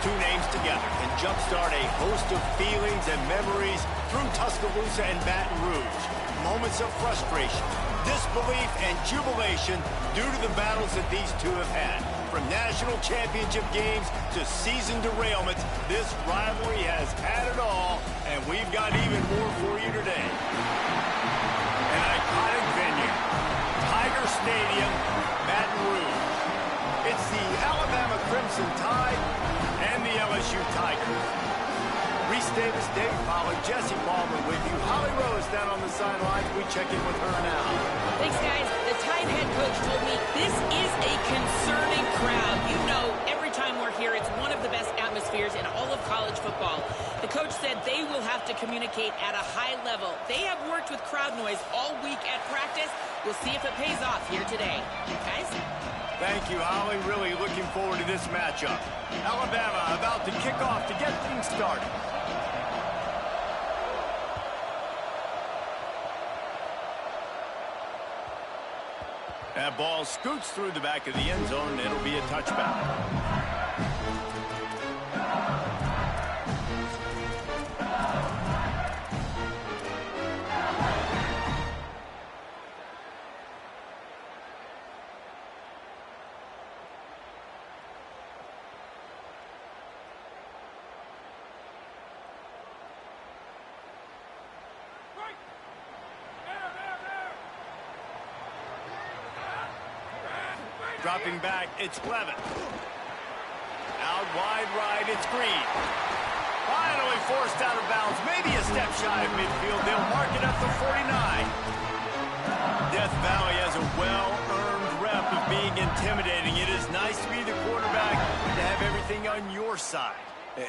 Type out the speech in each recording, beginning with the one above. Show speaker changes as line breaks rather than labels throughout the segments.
two names together can jumpstart a host of feelings and memories through Tuscaloosa and Baton Rouge. Moments of frustration, disbelief, and jubilation due to the battles that these two have had. From national championship games to season derailments, this rivalry has had it all, and we've got even more for you today. An iconic venue, Tiger Stadium, Baton Rouge. It's the Alabama Crimson Tide and the LSU Tigers. Reese Davis, Dave Pollard, Jesse Palmer with you. Holly Rose down on the sidelines. We check in with her now.
Thanks, guys. The Tide head coach told me this is a concerning crowd. You know, every time we're here, it's one of the best atmospheres in all of college football. The coach said they will have to communicate at a high level. They have worked with crowd noise all week at practice. We'll see if it pays off here today. Guys?
Thank you, Holly. Really looking forward to this matchup. Alabama about to kick off to get things started. That ball scoots through the back of the end zone. It'll be a touchback. Dropping back, it's Levin. Out wide right, it's Green. Finally forced out of bounds, maybe a step shy of midfield. They'll mark it up to 49. Death Valley has a well-earned rep of being intimidating. It is nice to be the quarterback and to have everything on your side.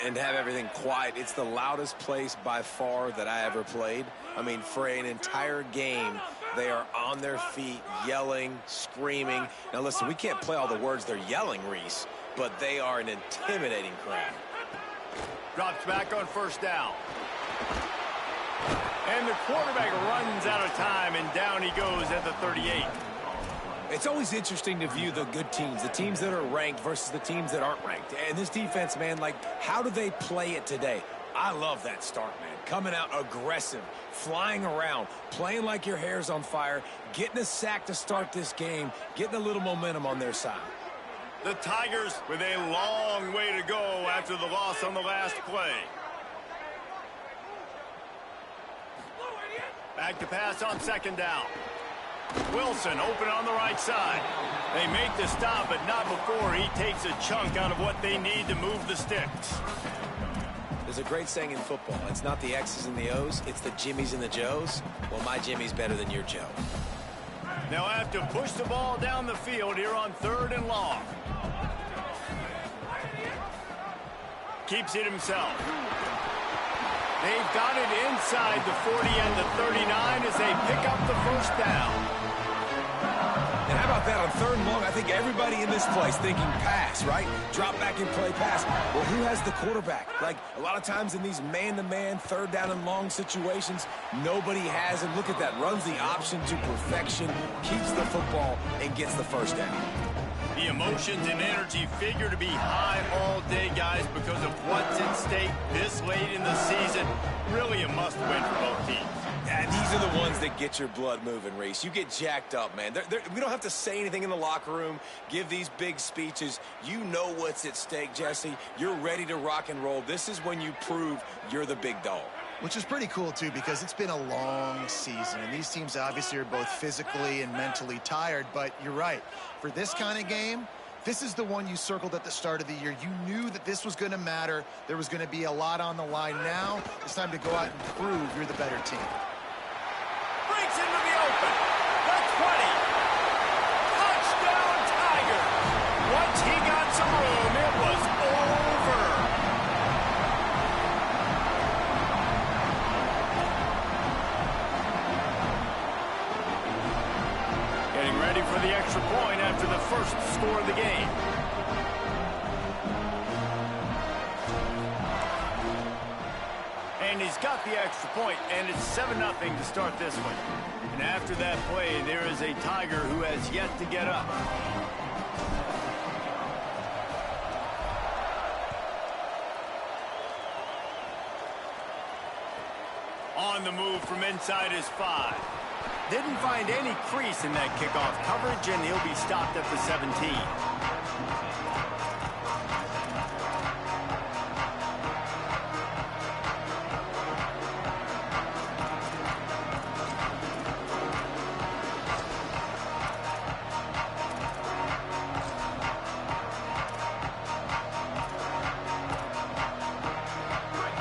And have everything quiet. It's the loudest place by far that I ever played. I mean, for an entire game, they are on their feet, yelling, screaming. Now, listen, we can't play all the words they're yelling, Reese, but they are an intimidating crowd.
Drops back on first down. And the quarterback runs out of time, and down he goes at the 38.
It's always interesting to view the good teams, the teams that are ranked versus the teams that aren't ranked. And this defense, man, like, how do they play it today? I love that start, man. Coming out aggressive, flying around, playing like your hair's on fire, getting a sack to start this game, getting a little momentum on their side.
The Tigers with a long way to go after the loss on the last play. Back to pass on second down. Wilson open on the right side. They make the stop, but not before he takes a chunk out of what they need to move the sticks.
There's a great saying in football. It's not the X's and the O's, it's the Jimmies and the Joes. Well, my Jimmy's better than your Joe.
They'll have to push the ball down the field here on 3rd and long. Keeps it himself. They've got it inside the 40 and the 39 as they pick up the first down.
And how about that on 3rd and long? I think everybody in this place thinking pass, right? Drop back and play pass. Well, who has the quarterback? Like, a lot of times in these man-to-man, 3rd down and long situations, nobody has him. Look at that. Runs the option to perfection, keeps the football, and gets the first down.
The emotions and energy figure to be high all day, guys, because of what's at stake this late in the season. Really a must-win for both teams.
Yeah, these are the ones that get your blood moving, Reese. You get jacked up, man. We don't have to say anything in the locker room, give these big speeches. You know what's at stake, Jesse. You're ready to rock and roll. This is when you prove you're the big dog.
Which is pretty cool, too, because it's been a long season. And these teams obviously are both physically and mentally tired. But you're right. For this kind of game, this is the one you circled at the start of the year. You knew that this was going to matter. There was going to be a lot on the line. Now it's time to go out and prove you're the better team.
Breaks into the open. The 20. Touchdown, Tigers. Once he got some room, it was over. Getting ready for the extra point after the first score of the game. And he's got the extra point, and it's 7-0 to start this one. And after that play, there is a Tiger who has yet to get up. on the move from inside his 5. Didn't find any crease in that kickoff coverage, and he'll be stopped at the 17.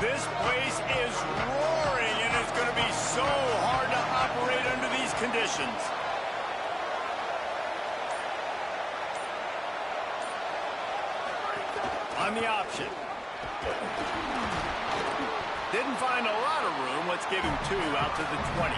This place is roaring, and it's going to be so hard to operate under these conditions. On the option. Didn't find a lot of room. Let's give him 2 out to the 20.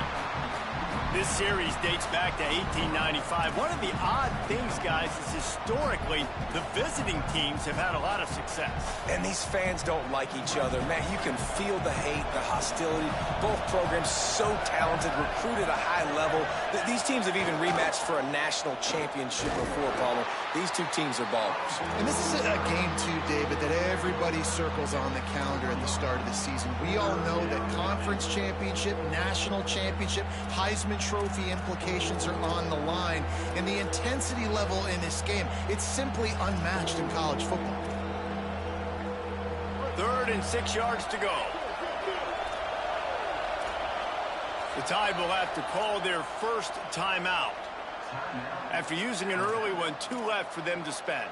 This series dates back to 1895. One of the odd things, guys, is historically the visiting teams have had a lot of success.
And these fans don't like each other. Man, you can feel the hate, the hostility. Both programs so talented, recruited at a high level. These teams have even rematched for a national championship before, Paulo. These two teams are ballers.
And this is a game, too, David, that everybody circles on the calendar at the start of the season. We all know that conference championship, national championship, Heisman Trophy implications are on the line. And the intensity level in this game, it's simply unmatched in college football.
3rd and 6 yards to go. The Tide will have to call their first timeout. After using an early one, 2 left for them to spend.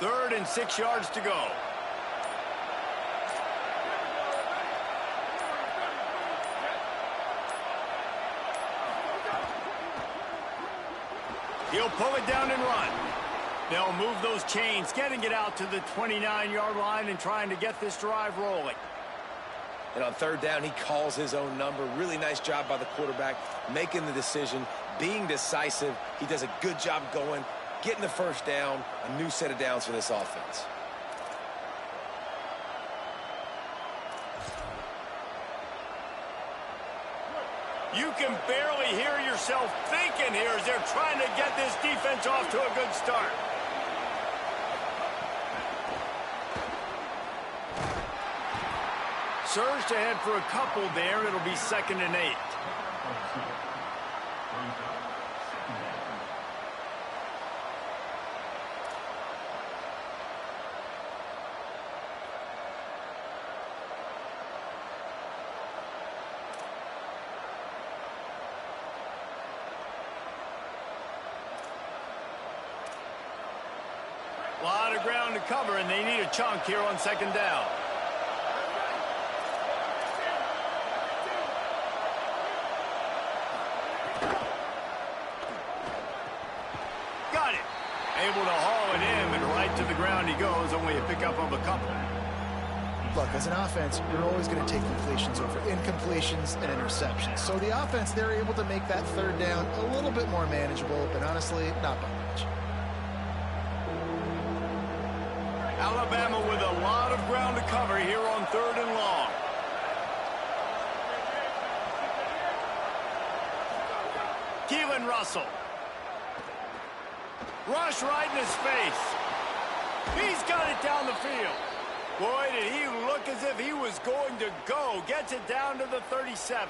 Third and 6 yards to go. He'll pull it down and run. They'll move those chains, getting it out to the 29-yard line and trying to get this drive rolling.
And on 3rd down, he calls his own number. Really nice job by the quarterback, making the decision, being decisive. He does a good job going, getting the first down, a new set of downs for this offense.
You can barely hear yourself thinking here as they're trying to get this defense off to a good start. Surged ahead for a couple there. It'll be 2nd and 8. A lot of ground to cover, and they need a chunk here on 2nd down. Got it. Able to haul it in, and right to the ground he goes. Only a pickup of a couple.
Look, as an offense, you're always going to take completions over incompletions and interceptions. So the offense, they're able to make that 3rd down a little bit more manageable, but honestly, not by much.
Alabama with a lot of ground to cover here on 3rd and long. Keelan Russell. Rush right in his face. He's got it down the field. Boy, did he look as if he was going to go. Gets it down to the 37.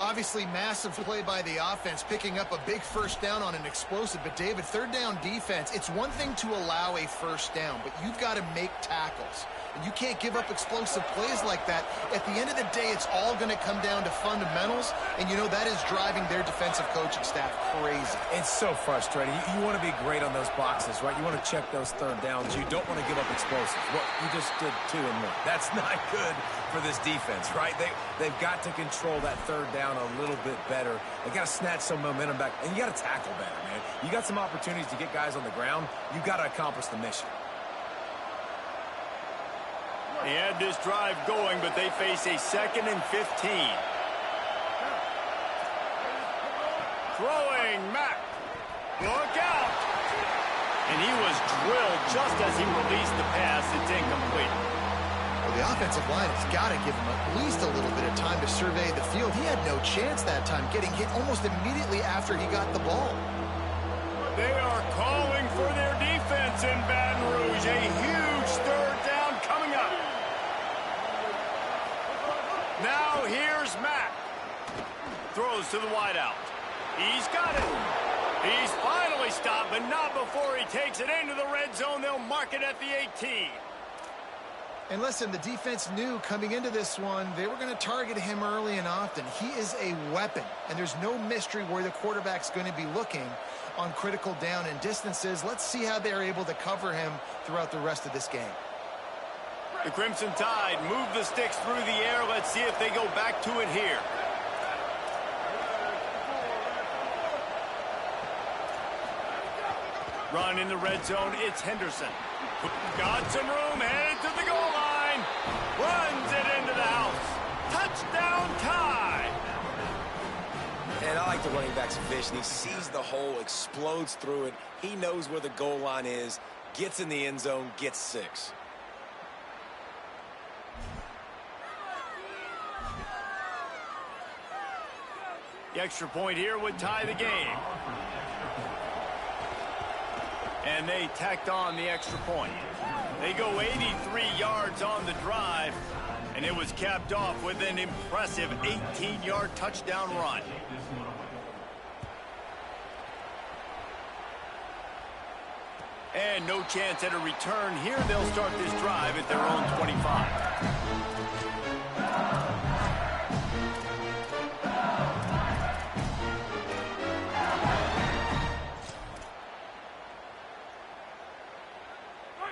Obviously, massive play by the offense, picking up a big first down on an explosive. But, David, 3rd down defense, it's one thing to allow a first down, but you've got to make tackles. And you can't give up explosive plays like that. At the end of the day, it's all going to come down to fundamentals, and, you know, that is driving their defensive coaching staff crazy.
It's so frustrating. You want to be great on those boxes, right? You want to check those 3rd downs. You don't want to give up explosives. Well, you just did 2 and 1. That's not good for this defense, right? They've got to control that 3rd down a little bit better. They got to snatch some momentum back, and you got to tackle better, man. You got some opportunities to get guys on the ground. You got to accomplish the mission.
He had this drive going, but they face a 2nd and 15. Throwing Mack. Look out. And he was drilled just as he released the pass. It's incomplete.
Well, the offensive line has got to give him at least a little bit of time to survey the field. He had no chance that time, getting hit almost immediately after he got the ball.
They are calling for their defense in Baton Rouge. A huge third down coming up. Now here's Mack. Throws to the wideout. He's got it. He's finally stopped, but not before he takes it into the red zone. They'll mark it at the 18.
And listen, the defense knew coming into this one, they were going to target him early and often. He is a weapon, and there's no mystery where the quarterback's going to be looking on critical down and distances. Let's see how they're able to cover him throughout the rest of this game.
The Crimson Tide move the sticks through the air. Let's see if they go back to it here. Run in the red zone. It's Henderson. Got some room, headed to the goal line. Runs it into the house. Touchdown Tide.
And I like the running back's vision. He sees the hole, explodes through it. He knows where the goal line is, gets in the end zone, gets 6.
The extra point here would tie the game. And they tacked on the extra point. They go 83 yards on the drive, and it was capped off with an impressive 18-yard touchdown run. And no chance at a return here. They'll start this drive at their own 25.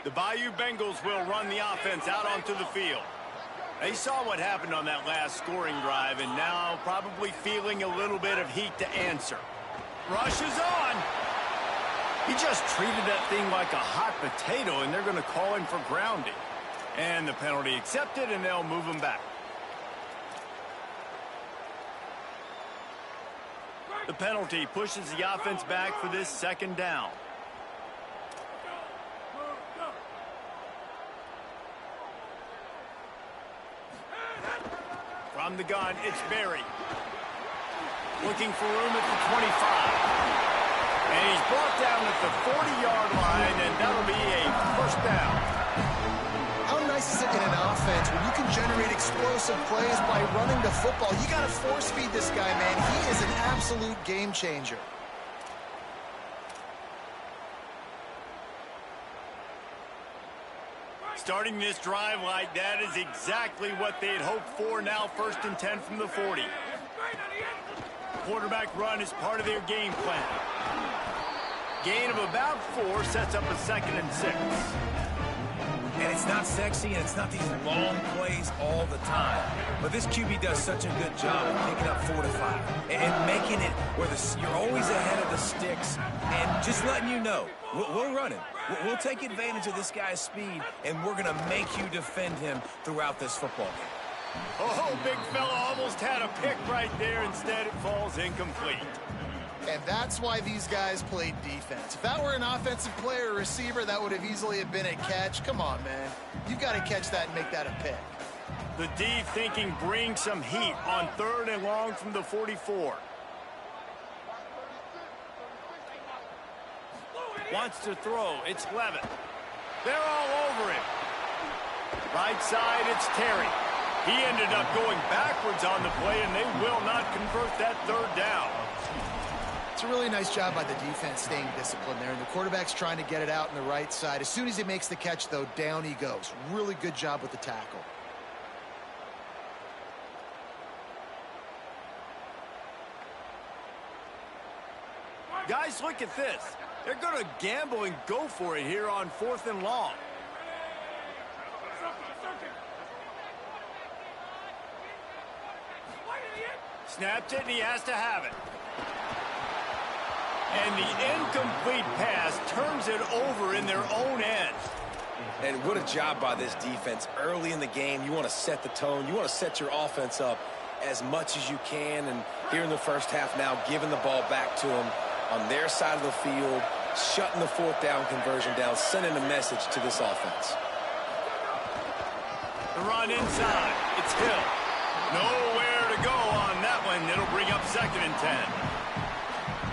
The Bayou Bengals will run the offense out onto the field. They saw what happened on that last scoring drive, and now probably feeling a little bit of heat to answer. Rush is on. He just treated that thing like a hot potato, and they're going to call him for grounding. And the penalty accepted, and they'll move him back. The penalty pushes the offense back for this second down. From the gun, it's Berry. Looking for room at the 25. And he's brought down at the 40-yard line, and that'll be a first down.
How nice is it in an offense when you can generate explosive plays by running the football? You got to force feed this guy, man. He is an absolute game changer.
Starting this drive like that is exactly what they had hoped for. Now 1st and 10 from the 40. Quarterback run is part of their game plan. Gain of about 4 sets up a 2nd and 6.
And it's not sexy, and it's not these long plays all the time. But this QB does such a good job of picking up 4 to 5 and making it where you're always ahead of the sticks and just letting you know, we'll run him. We'll take advantage of this guy's speed, and we're going to make you defend him throughout this football game.
Oh, big fella almost had a pick right there. Instead, it falls incomplete.
And that's why these guys played defense. If that were an offensive player or receiver, that would have easily have been a catch. Come on, man. You've got to catch that and make that a pick.
The D thinking bring some heat on 3rd and long from the 44. Wants to throw. It's Levitt. They're all over him. Right side, it's Terry. He ended up going backwards on the play, and they will not convert that 3rd down.
It's a really nice job by the defense staying disciplined there, and the quarterback's trying to get it out on the right side. As soon as he makes the catch, though, down he goes. Really good job with the tackle.
Guys, look at this. They're going to gamble and go for it here on 4th and long. Snapped it, and he has to have it. And the incomplete pass turns it over in their own end.
And what a job by this defense. Early in the game, you want to set the tone. You want to set your offense up as much as you can. And here in the first half now, giving the ball back to them on their side of the field, shutting the fourth down conversion down, sending a message to this offense.
The run inside. It's Hill. Nowhere to go on that one. It'll bring up 2nd and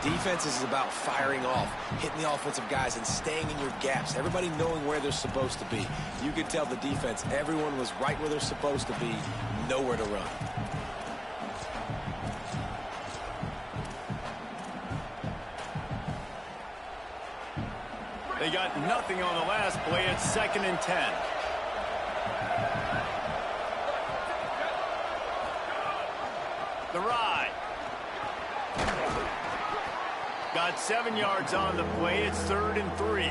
10.
Defense is about firing off, hitting the offensive guys, and staying in your gaps. Everybody knowing where they're supposed to be. You could tell the defense, everyone was right where they're supposed to be, nowhere to run.
They got nothing on the last play. It's 2nd and 10. The ride. Got 7 yards on the play. It's 3rd and 3.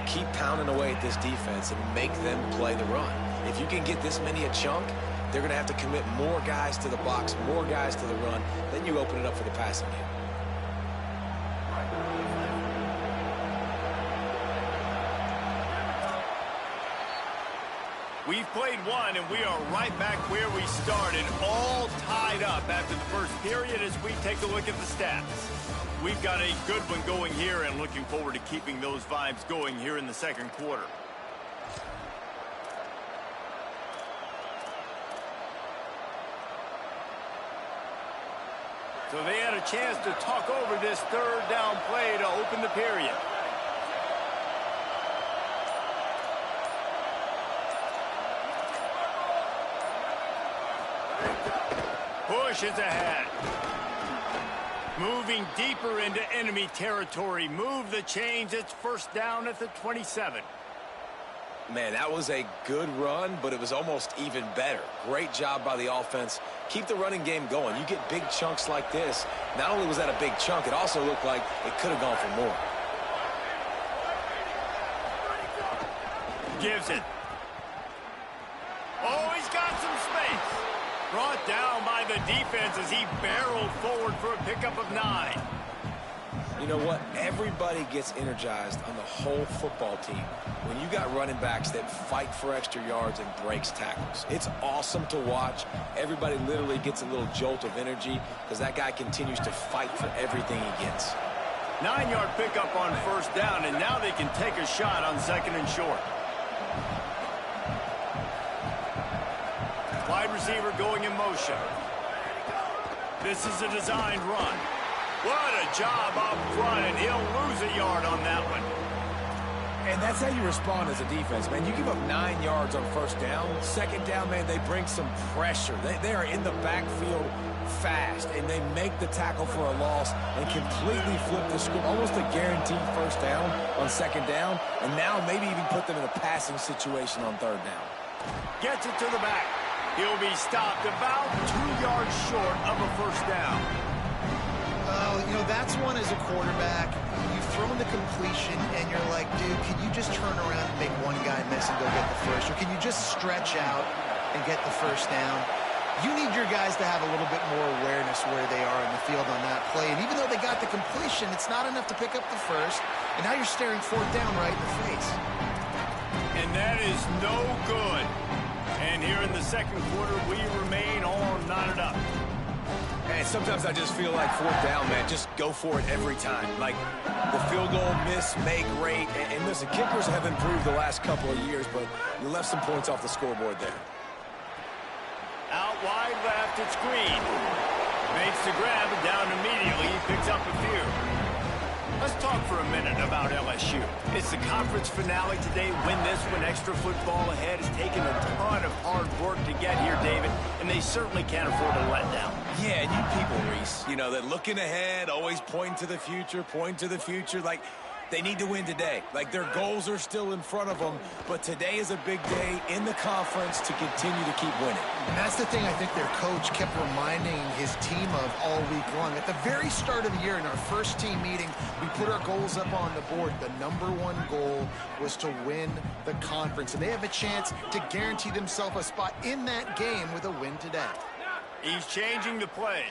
Keep pounding away at this defense and make them play the run. If you can get this many a chunk, they're going to have to commit more guys to the box, more guys to the run. Then you open it up for the passing game.
We've played one, and we are right back where we started, all tied up after the first period as we take a look at the stats. We've got a good one going here and looking forward to keeping those vibes going here in the second quarter. So they had a chance to talk over this 3rd down play to open the period. Pushes ahead. Moving deeper into enemy territory. Move the chains. It's 1st down at the 27.
Man, that was a good run, but it was almost even better. Great job by the offense. Keep the running game going. You get big chunks like this. Not only was that a big chunk, it also looked like it could have gone for more.
Gives it. Oh, he's got some space. Brought down by the defense as he barreled forward for a pickup of 9.
You know what? Everybody gets energized on the whole football team when you got running backs that fight for extra yards and breaks tackles. It's awesome to watch. Everybody literally gets a little jolt of energy because that guy continues to fight for everything he gets.
9-yard pickup on 1st down, and now they can take a shot on 2nd and short. Wide receiver going in motion. This is a designed run. What a job up front, and he'll lose a yard on that one.
And that's how you respond as a defense, man. You give up 9 yards on 1st down. 2nd down, man, they bring some pressure. They are in the backfield fast, and they make the tackle for a loss and completely flip the script. Almost a guaranteed 1st down on 2nd down, and now maybe even put them in a passing situation on 3rd down.
Gets it to the back. He'll be stopped about 2 yards short of a 1st down.
Well, you know, that's one as a quarterback. You've thrown the completion, and you're like, dude, can you just turn around and make one guy miss and go get the first? Or can you just stretch out and get the 1st down? You need your guys to have a little bit more awareness where they are in the field on that play. And even though they got the completion, it's not enough to pick up the 1st. And now you're staring 4th down right in the face.
And that is no good. And here in the second quarter, we remain all knotted up.
And sometimes I just feel like 4th down, man, just go for it every time. Like the field goal miss, make great. And listen, kickers have improved the last couple of years, but you left some points off the scoreboard there.
Out wide left, it's Green. Makes the grab, and down immediately. He picks up a few. Let's talk for a minute about LSU. It's the conference finale today. Win this one. Extra football ahead. Has taken a ton of hard work to get here, David, and they certainly can't afford to let down.
Yeah, and you people, Reese, you know, that looking ahead, always pointing to the future, like they need to win today. Like their goals are still in front of them, but today is a big day in the conference to continue to keep winning.
And that's the thing I think their coach kept reminding his team of all week long. At the very start of the year in our first team meeting, we put our goals up on the board. The #1 goal was to win the conference, and they have a chance to guarantee themselves a spot in that game with a win today.
He's changing the play.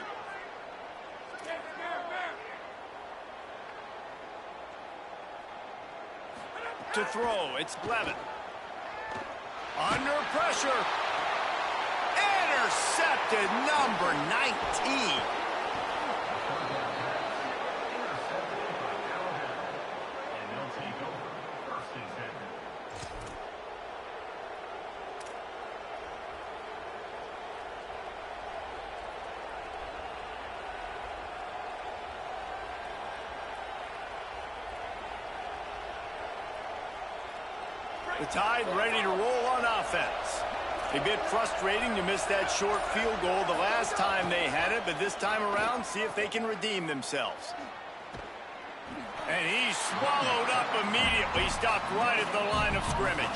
To throw, it's Blevin. Under pressure. Intercepted, number 19. The Tide ready to roll on offense. A bit frustrating to miss that short field goal the last time they had it, but this time around, see if they can redeem themselves. And he's swallowed up immediately, stopped right at the line of scrimmage.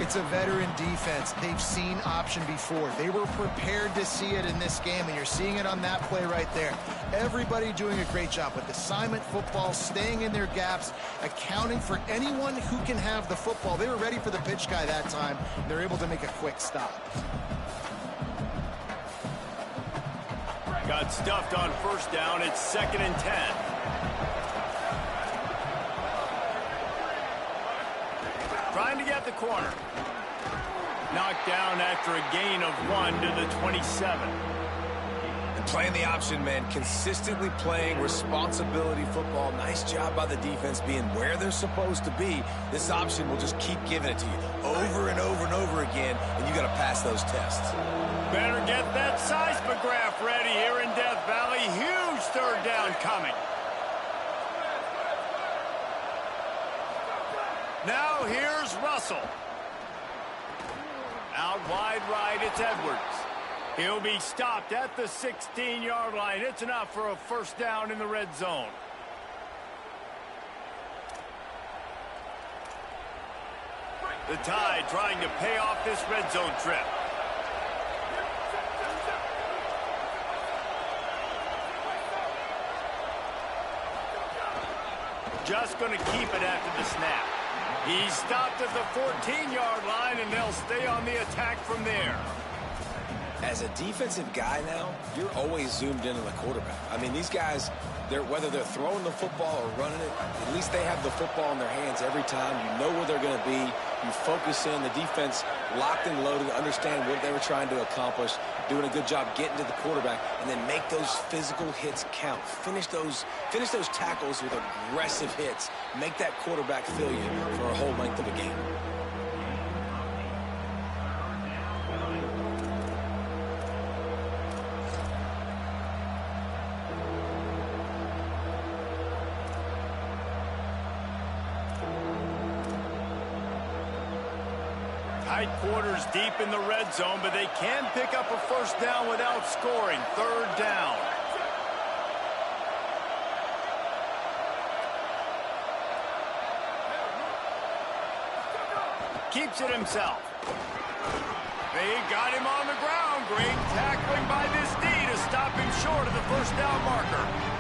It's a veteran defense. They've seen option before. They were prepared to see it in this game, and you're seeing it on that play right there. Everybody doing a great job with assignment football, staying in their gaps, accounting for anyone who can have the football. They were ready for the pitch guy that time. They're able to make a quick stop.
Got stuffed on first down. It's 2nd and 10. Trying to get the corner. Knocked down after a gain of 1 to the 27.
And playing the option, man, consistently playing responsibility football. Nice job by the defense being where they're supposed to be. This option will just keep giving it to you over and over and over again, and you got to pass those tests.
Better get that seismograph ready here in Death Valley. Huge 3rd down coming. Now here's Russell. Out wide right, it's Edwards. He'll be stopped at the 16-yard line. It's enough for a 1st down in the red zone. The Tide trying to pay off this red zone trip. Just going to keep it after the snap. He's stopped at the 14-yard line, and they'll stay on the attack from there.
As a defensive guy now, you're always zoomed in on the quarterback. I mean, these guys, whether they're throwing the football or running it, at least they have the football in their hands every time. You know where they're going to be. You focus in. The defense locked and loaded, understand what they were trying to accomplish, doing a good job getting to the quarterback, and then make those physical hits count. Finish those tackles with aggressive hits. Make that quarterback feel you for a whole length of a game.
Tight quarters deep in the red zone, but they can pick up a 1st down without scoring. 3rd down. Keeps it himself. They got him on the ground. Great tackling by this D to stop him short of the 1st down marker.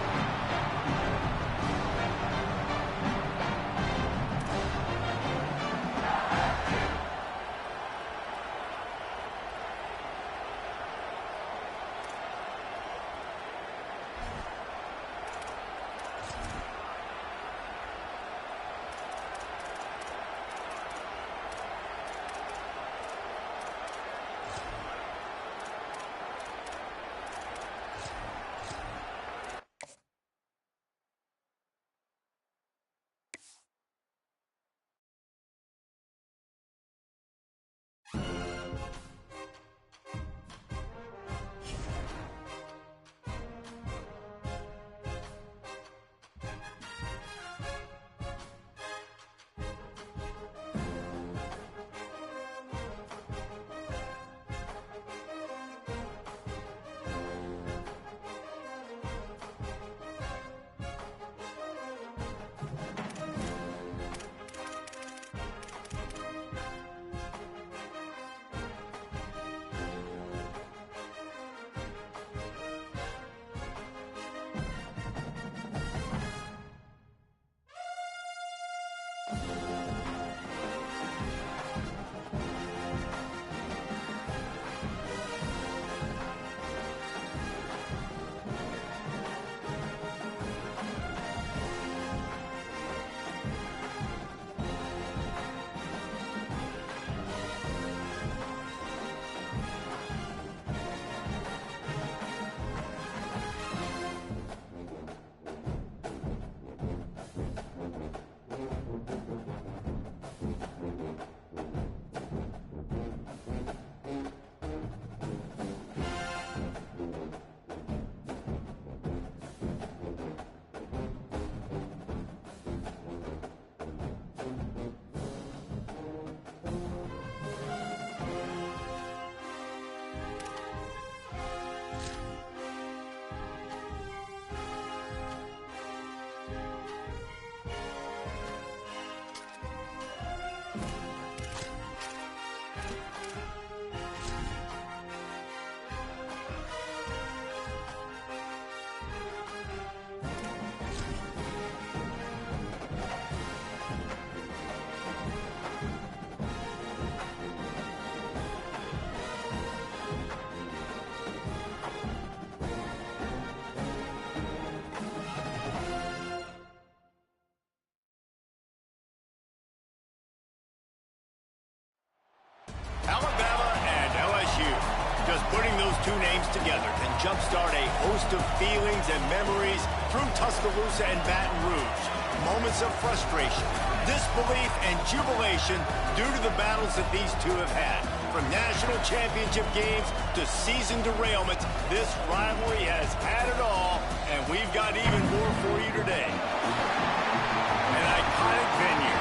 those two names together can jumpstart a host of feelings and memories through Tuscaloosa and Baton Rouge. Moments of frustration, disbelief, and jubilation due to the battles that these two have had. From national championship games to season derailments, this rivalry has had it all, and we've got even more for you today. An iconic venue,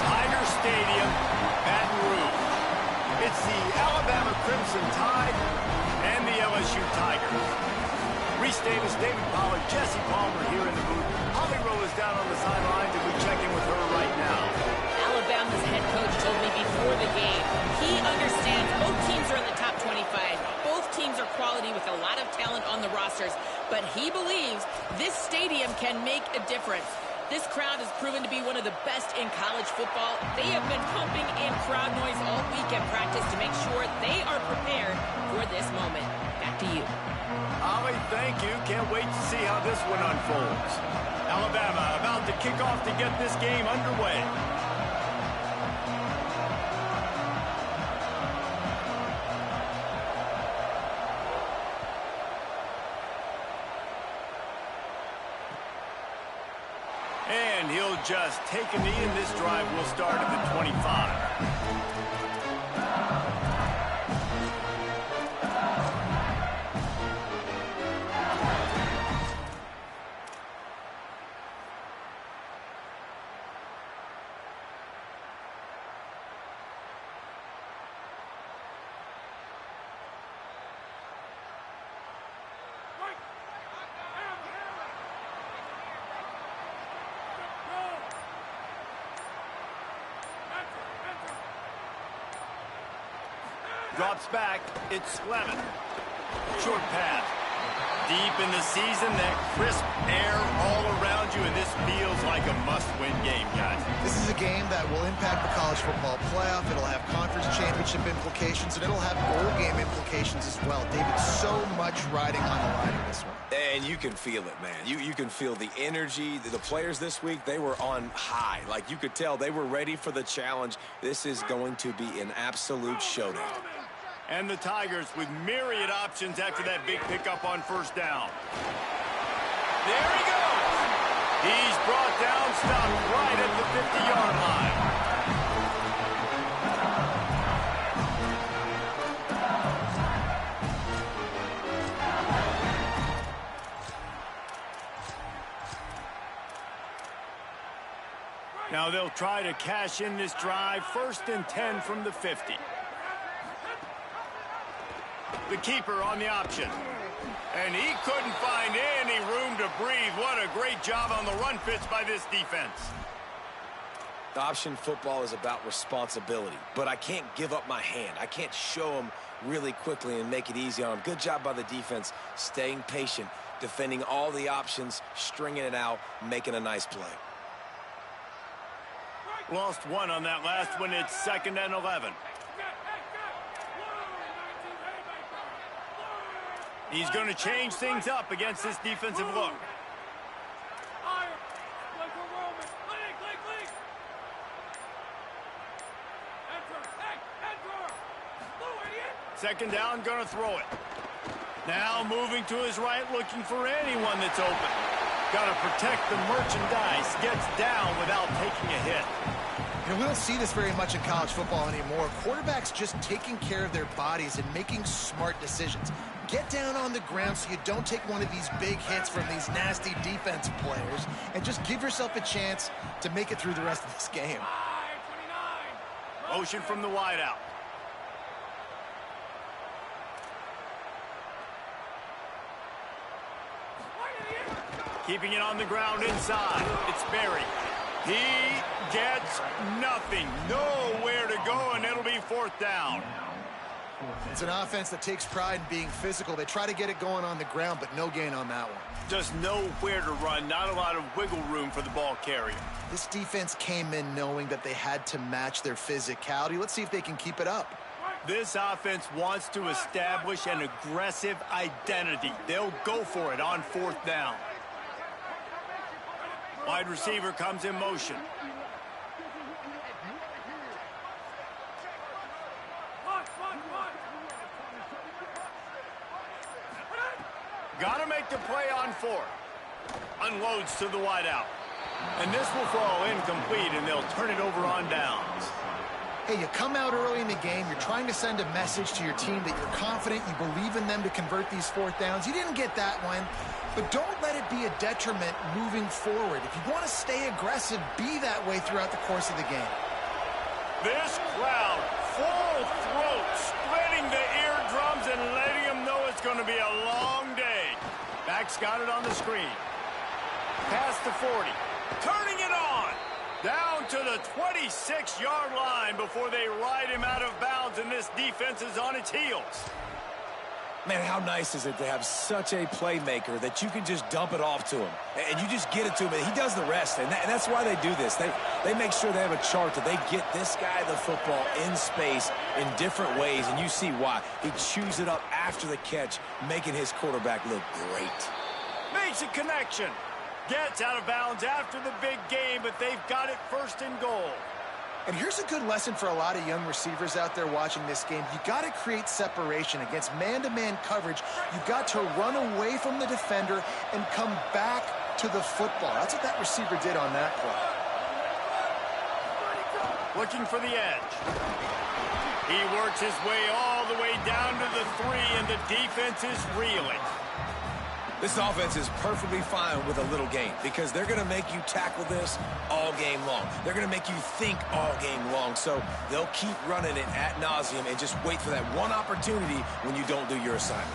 Tiger Stadium, Baton Rouge. It's the Alabama Crimson Tide and the LSU Tigers. Reese Davis, David Pollard, Jesse Palmer here in the booth. Holly Rowe is down on the sidelines, and we check in with her right now.
Alabama's head coach told me before the game, he understands both teams are in the top 25. Both teams are quality with a lot of talent on the rosters, but he believes this stadium can make a difference. This crowd has proven to be one of the best in college football. They have been pumping in crowd noise all week at practice to make sure they are prepared for this moment. Back to you.
Holly, thank you. Can't wait to see how this one unfolds. Alabama about to kick off to get this game underway. And he'll just take a knee, and this drive will start at the 25. Drops back. It's Lemon. Short pass. Deep in the season, that crisp air all around you, and this feels like a must-win game, guys.
This is a game that will impact the college football playoff. It'll have conference championship implications, and it'll have bowl game implications as well. David, so much riding on the line in this one.
And you can feel it, man. You can feel the energy. The players this week, they were on high. Like, you could tell they were ready for the challenge. This is going to be an absolute showdown.
And the Tigers with myriad options after that big pickup on first down. There he goes. He's brought down, stopped right at the 50-yard line. Now they'll try to cash in this drive. 1st and 10 from the 50. The keeper on the option. And he couldn't find any room to breathe. What a great job on the run fits by this defense.
Option football is about responsibility, but I can't give up my hand. I can't show them really quickly and make it easy on them. Good job by the defense, staying patient, defending all the options, stringing it out, making a nice play.
Lost one on that last one. It's 2nd and 11. He's going to change things up against this defensive look. Second down, going to throw it. Now moving to his right, looking for anyone that's open. Got to protect the merchandise. Gets down without taking a hit.
You know, we don't see this very much in college football anymore. Quarterbacks just taking care of their bodies and making smart decisions. Get down on the ground so you don't take one of these big hits from these nasty defensive players, and just give yourself a chance to make it through the rest of this game.
Motion from the wideout. Keeping it on the ground inside. It's Berry. He gets nothing. Nowhere to go, and it'll be 4th down.
It's an offense that takes pride in being physical. They try to get it going on the ground, but no gain on that one.
Just nowhere to run. Not a lot of wiggle room for the ball carrier.
This defense came in knowing that they had to match their physicality. Let's see if they can keep it up.
This offense wants to establish an aggressive identity. They'll go for it on 4th down. Wide receiver comes in motion. Got to make the play on 4th. Unloads to the wideout. And this will fall incomplete, and they'll turn it over on downs.
Hey, you come out early in the game, you're trying to send a message to your team that you're confident, you believe in them to convert these 4th downs. You didn't get that one, but don't let it be a detriment moving forward. If you want to stay aggressive, be that way throughout the course of the game.
This crowd, full throat, splitting the eardrums and letting them know it's going to be a long day. Back's got it on the screen. Past the 40. Turning it on. Down to the 26-yard line before they ride him out of bounds, and this defense is on its heels.
Man, how nice is it to have such a playmaker that you can just dump it off to him, and you just get it to him, and he does the rest, and that's why they do this. They make sure they have a chart that they get this guy the football in space in different ways, and you see why. He chews it up after the catch, making his quarterback look great.
Makes a connection. Gets out of bounds after the big game, but they've got it 1st and goal.
And here's a good lesson for a lot of young receivers out there watching this game. You got to create separation against man-to-man coverage. You've got to run away from the defender and come back to the football. That's what that receiver did on that play.
Looking for the edge. He works his way all the way down to the 3, and the defense is reeling.
This offense is perfectly fine with a little game because they're going to make you tackle this all game long. They're going to make you think all game long. So they'll keep running it ad nauseum and just wait for that one opportunity when you don't do your assignment.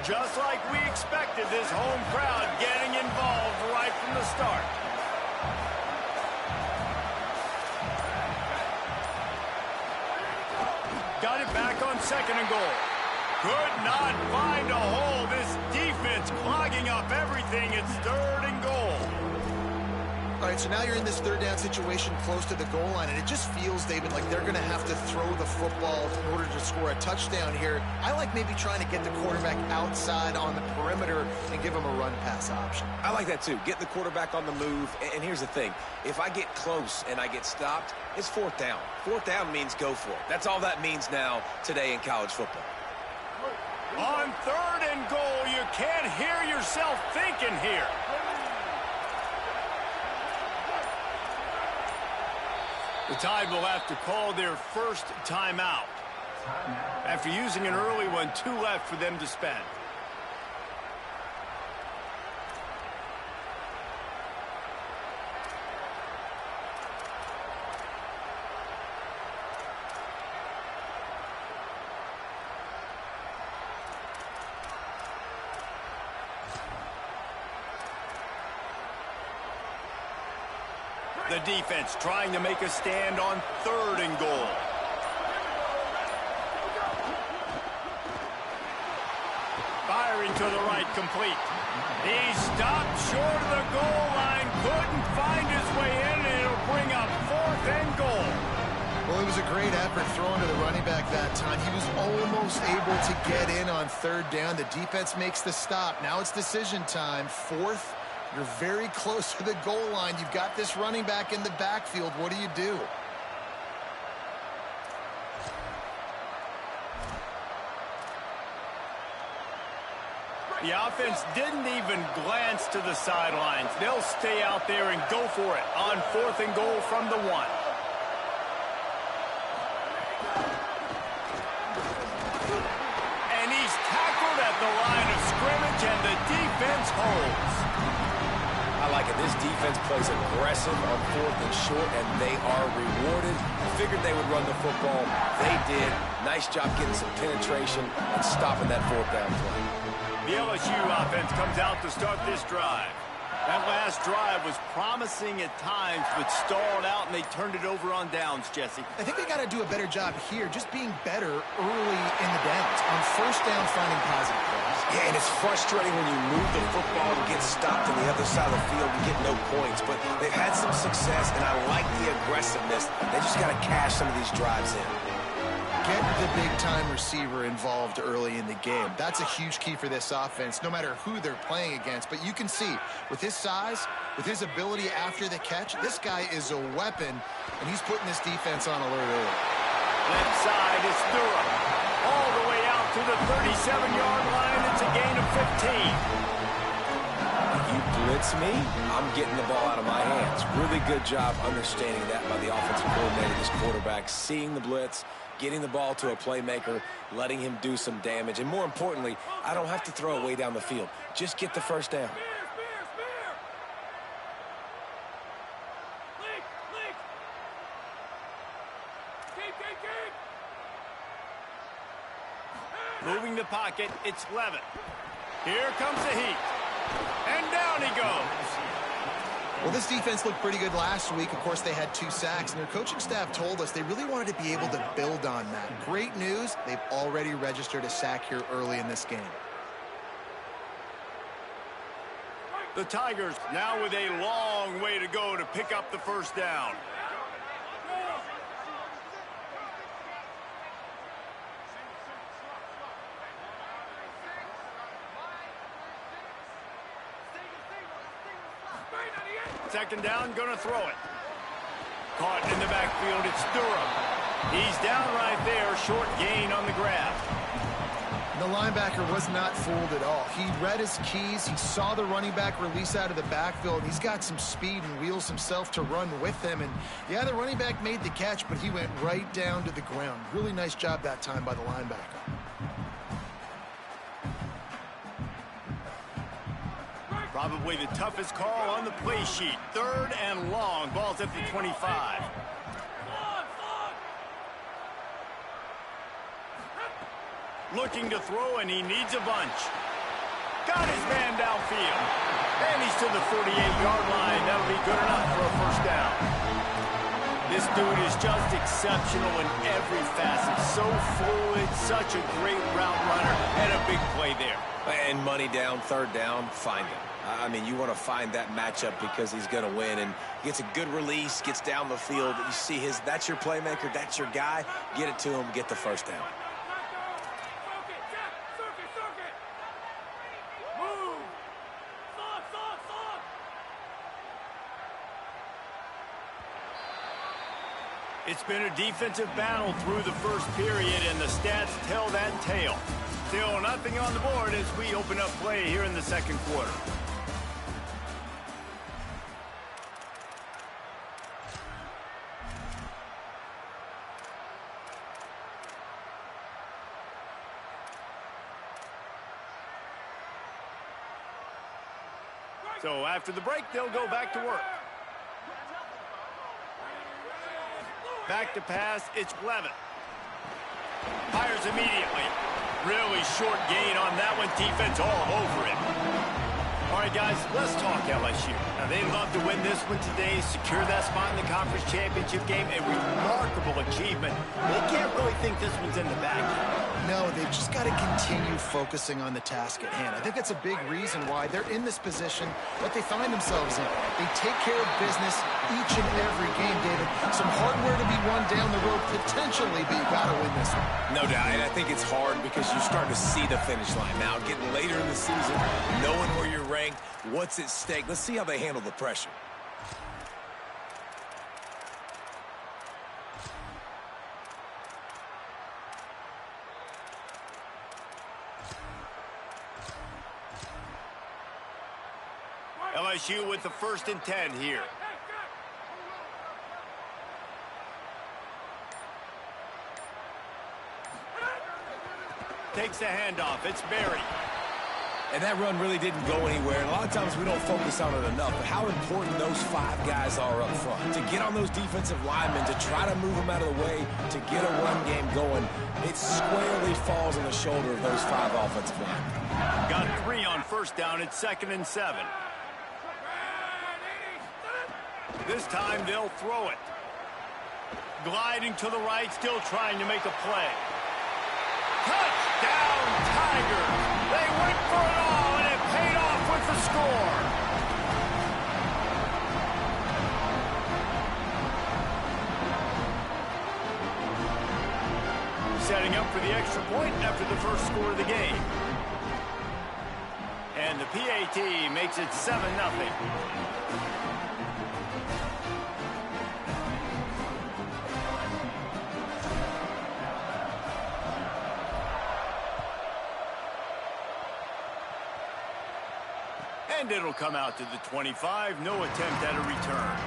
Just like we expected, this home crowd getting involved right from the start. Got it back on 2nd and goal. Could not find a hole. This defense clogging up everything. It's 3rd and goal.
All right, so now you're in this 3rd down situation close to the goal line, and it just feels, David, like they're going to have to throw the football in order to score a touchdown here. I like maybe trying to get the quarterback outside on the perimeter and give him a run-pass option.
I like that too. Get the quarterback on the move. And here's the thing. If I get close and I get stopped, it's 4th down. 4th down means go for it. That's all that means now today in college football.
On 3rd and goal, you can't hear yourself thinking here. The Tide will have to call their first timeout. After using an early one, 2 left for them to spend. The defense trying to make a stand on 3rd and goal. Firing to the right, complete. He stopped short of the goal line, couldn't find his way in, and it'll bring up 4th and goal.
Well, it was a great effort throwing to the running back that time. He was almost able to get in on 3rd down. The defense makes the stop. Now it's decision time. 4th. You're very close to the goal line. You've got this running back in the backfield. What do you do?
The offense didn't even glance to the sidelines. They'll stay out there and go for it on 4th and goal from the 1. And he's tackled at the line of scrimmage, and the defense holds.
I like it. This defense plays aggressive on 4th and short, and they are rewarded. Figured they would run the football. They did. Nice job getting some penetration and stopping that 4th down play.
The LSU offense comes out to start this drive. That last drive was promising at times, but stalled out, and they turned it over on downs, Jesse.
I think they got to do a better job here, just being better early in the downs. On 1st down, finding positive plays.
Yeah, and it's frustrating when you move the football and get stopped on the other side of the field and get no points. But they've had some success, and I like the aggressiveness. They just got to cash some of these drives in.
get the big-time receiver involved early in the game. That's a huge key for this offense, no matter who they're playing against. But you can see, with his size, with his ability after the catch, this guy is a weapon, and he's putting this defense on alert early.
Left side is Durham. All the way out to the 37-yard line. It's a gain of 15.
You blitz me, I'm getting the ball out of my hands. Really good job understanding that by the offensive coordinator, this quarterback, seeing the blitz, getting the ball to a playmaker, letting him do some damage. And more importantly, I don't have to throw it way down the field. Just get the first down.
Moving the pocket, it's Levin. Here comes the heat. And down he goes.
Well, this defense looked pretty good last week. Of course, they had 2 sacks, and their coaching staff told us they really wanted to be able to build on that. Great news, they've already registered a sack here early in this game.
The Tigers now with a long way to go to pick up the first down. Second down, gonna throw it. Caught in the backfield, it's Durham. He's down right there, short gain on the grab.
The linebacker was not fooled at all. He read his keys, he saw the running back release out of the backfield, and he's got some speed and wheels himself to run with him. And yeah, the running back made the catch, but he went right down to the ground. Really nice job that time by the linebacker.
Probably the toughest call on the play sheet. Third and long. Ball's at the 25. Looking to throw, and he needs a bunch. Got his man downfield. And he's to the 48-yard line. That'll be good enough for a first down. This dude is just exceptional in every facet. So fluid, such a great route runner, and a big play there.
And money down, third down, find him. I mean, you want to find that matchup because he's going to win, and gets a good release, gets down the field. You see that's your playmaker, that's your guy. Get it to him, get the first down.
It's been a defensive battle through the first period, and the stats tell that tale. Still nothing on the board as we open up play here in the second quarter. So after the break, they'll go back to work. Back to pass, it's Levin. Fires immediately. Really short gain on that one. Defense all over it. All right, guys, let's talk LSU. Now, they'd love to win this one today, secure that spot in the conference championship game. A remarkable achievement. They can't really think this one's in the bag.
No, they've just got to continue focusing on the task at hand. I think that's a big reason why they're in this position that they find themselves in. They take care of business each and every game, David. Some hardware to be won down the road potentially, but you got to win this one.
No doubt, and I think it's hard because you start to see the finish line. Now, getting later in the season, knowing where you're ranked, what's at stake. Let's see how they handle the pressure.
LSU with the 1st and 10 here. Takes the handoff. It's Berry.
And that run really didn't go anywhere. And a lot of times we don't focus on it enough. But how important those 5 guys are up front. To get on those defensive linemen, to try to move them out of the way, to get a run game going, it squarely falls on the shoulder of those 5 offensive linemen.
Got 3 on 1st down. It's 2nd and 7. This time they'll throw it. Gliding to the right, still trying to make a play. Touchdown, Tigers! They went for it all, and it paid off with the score. setting up for the extra point after the first score of the game. And the PAT makes it 7-0. And it'll come out to the 25. No attempt at a return.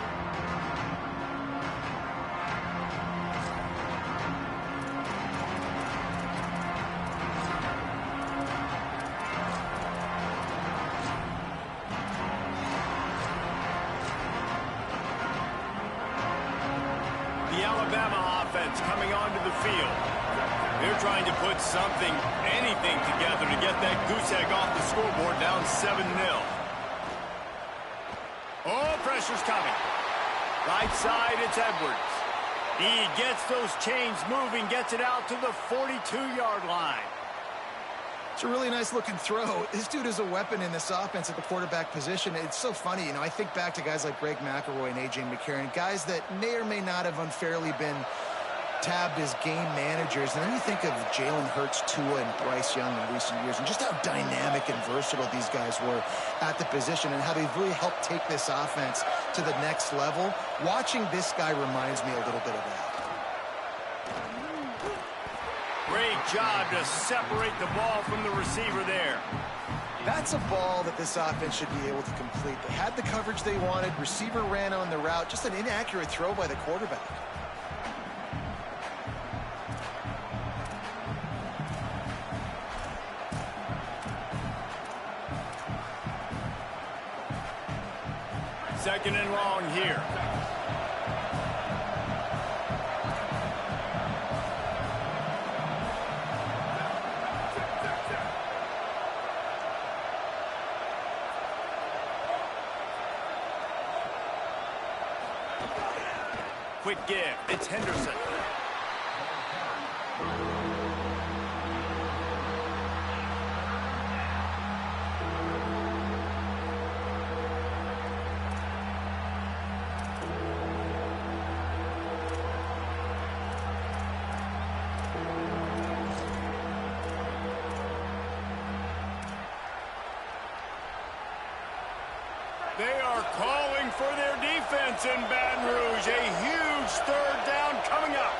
The Alabama offense coming onto the field. They're trying to put something, anything together to get that goose egg off the scoreboard, down 7-0. Oh, pressure's coming. Right side, it's Edwards. He gets those chains moving, gets it out to the 42-yard line.
It's a really nice-looking throw. This dude is a weapon in this offense at the quarterback position. It's so funny, you know, I think back to guys like Greg McElroy and A.J. McCarron, guys that may or may not have unfairly been tabbed as game managers. And then you think of Jalen Hurts, Tua, and Bryce Young in recent years, and just how dynamic and versatile these guys were at the position and how they've really helped take this offense to the next level. Watching this guy reminds me a little bit of that.
Great job to separate the ball from the receiver there.
That's a ball that this offense should be able to complete. They had the coverage they wanted. Receiver ran on the route. Just an inaccurate throw by the quarterback.
Second and long here. Quick give. It's Henderson. They are calling for their defense in Baton Rouge. A huge third down coming up.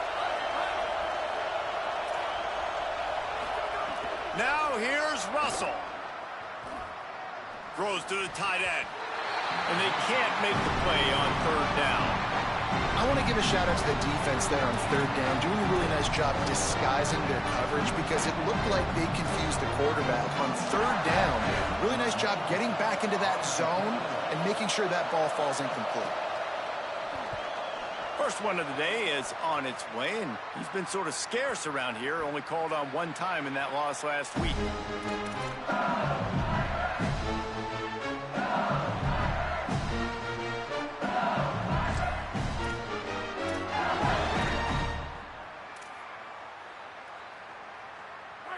Now here's Russell. Throws to the tight end. And they can't make the play on third down.
I want to give a shout out to the defense there on third down, doing a really nice job disguising their coverage because it looked like they confused the quarterback on third down. Really nice job getting back into that zone and making sure that ball falls incomplete.
First one of the day is on its way, and he's been sort of scarce around here, only called on one time in that loss last week.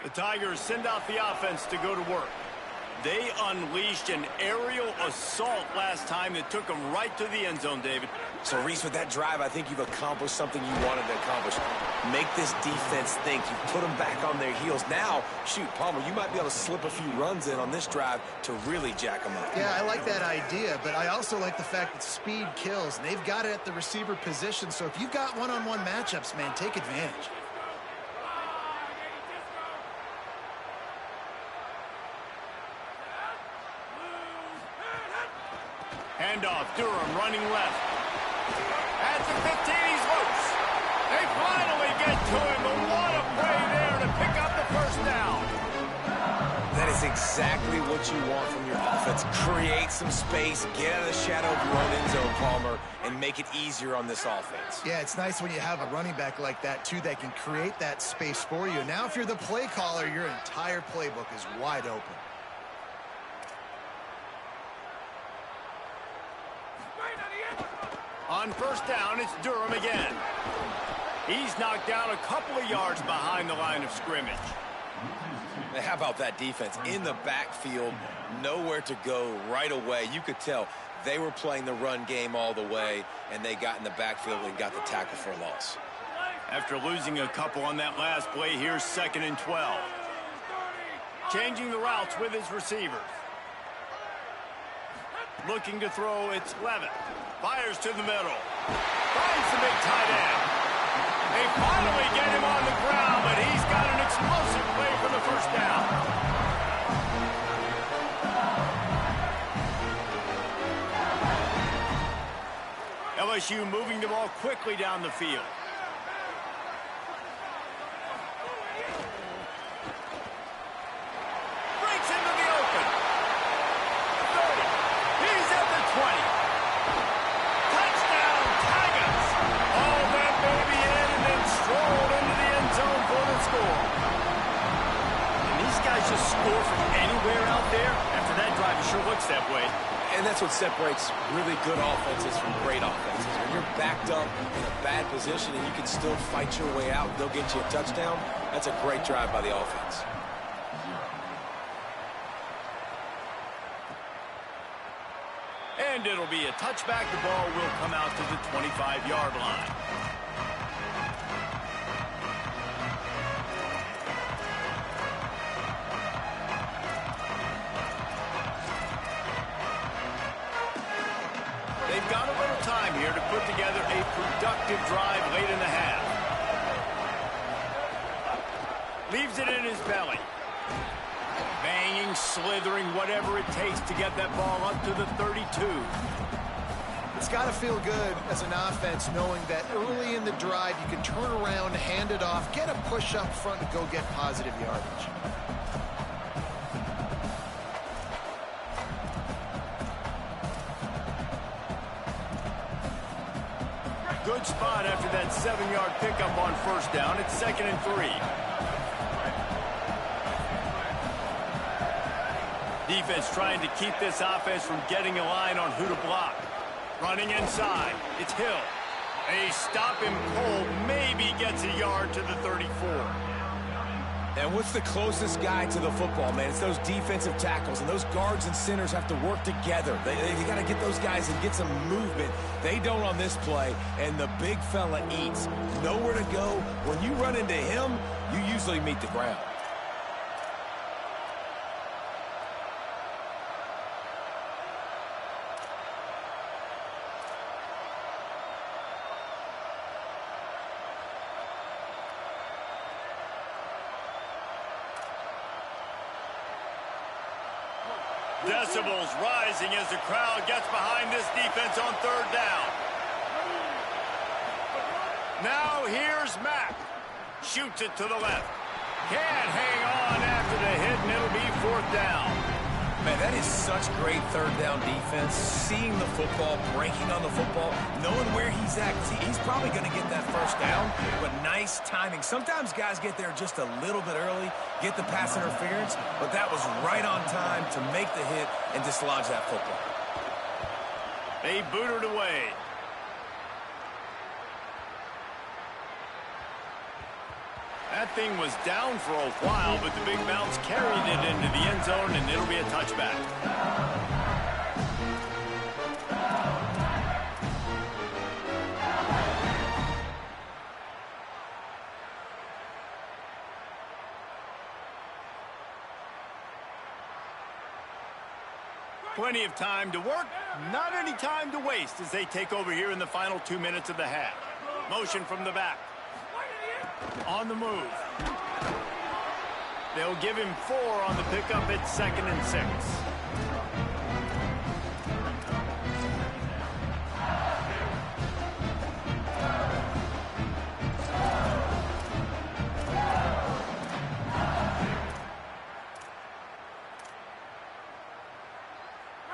The Tigers send out the offense to go to work. They unleashed an aerial assault last time that took them right to the end zone, David.
So, Reese, with that drive, I think you've accomplished something you wanted to accomplish. Make this defense think. You put them back on their heels. Now, shoot, Palmer, you might be able to slip a few runs in on this drive to really jack them up.
Yeah, I like that idea, but I also like the fact that speed kills, and they've got it at the receiver position. So if you've got one-on-one matchups, man, take advantage.
Handoff, Durham running left. At the 15, he's loose. They finally get to him, but what a play there to pick up the first down.
That is exactly what you want from your offense. Create some space, get out of the shadow of your own end zone, Palmer, and make it easier on this offense.
Yeah, it's nice when you have a running back like that, too, that can create that space for you. Now, if you're the play caller, your entire playbook is wide open.
On first down, it's Durham again. He's knocked down a couple of yards behind the line of scrimmage.
How about that defense? In the backfield, nowhere to go right away. You could tell they were playing the run game all the way, and they got in the backfield and got the tackle for a loss.
After losing a couple on that last play, here's 2nd and 12. Changing the routes with his receivers. Looking to throw, it's Levitt. Fires to the middle. Finds the big tight end. They finally get him on the ground, but he's got an explosive play for the first down. LSU moving the ball quickly down the field. Breaks into the open. 30. He's at the 20. Touchdown, Tigers. All that baby in and then strolled into the end zone for the score. And these guys just score from anywhere out there. After that drive, it sure looks that way.
And that's what separates really good offenses from great offenses. When you're backed up in a bad position and you can still fight your way out and they'll get you a touchdown, that's a great drive by the offense.
And it'll be a touchback. The ball will come out to the 25-yard line. They've got a little time here to put together a productive drive late in the half. Leaves it in his belly. Banging, slithering, whatever it takes to get that ball up to the 32.
It's got to feel good as an offense knowing that early in the drive you can turn around, hand it off, get a push up front, and go get positive yardage.
Good spot after that 7-yard pickup on first down. It's 2nd and 3. Defense trying to keep this offense from getting a line on who to block. Running inside. It's Hill. They stop him cold. Maybe gets a yard to the 34.
And what's the closest guy to the football, man? It's those defensive tackles, and those guards and centers have to work together. They got to get those guys and get some movement. They don't on this play, and the big fella eats. Nowhere to go. When you run into him, you usually meet the ground.
Decibels rising as the crowd gets behind this defense on 3rd down. Now here's Mack. Shoots it to the left. Can't hang on after the hit, and it'll be 4th down.
Man, that is such great 3rd down defense. Seeing the football, breaking on the football, knowing where he's at. He's probably going to get that first down, but nice timing. Sometimes guys get there just a little bit early, get the pass interference, but that was right on time to make the hit and dislodge that football.
They boot it away. That thing was down for a while, but the big bounce carried it into the end zone, and it'll be a touchback. Plenty of time to work, not any time to waste as they take over here in the final 2 minutes of the half. Motion from the back. On the move. They'll give him 4 on the pickup at 2nd and 6.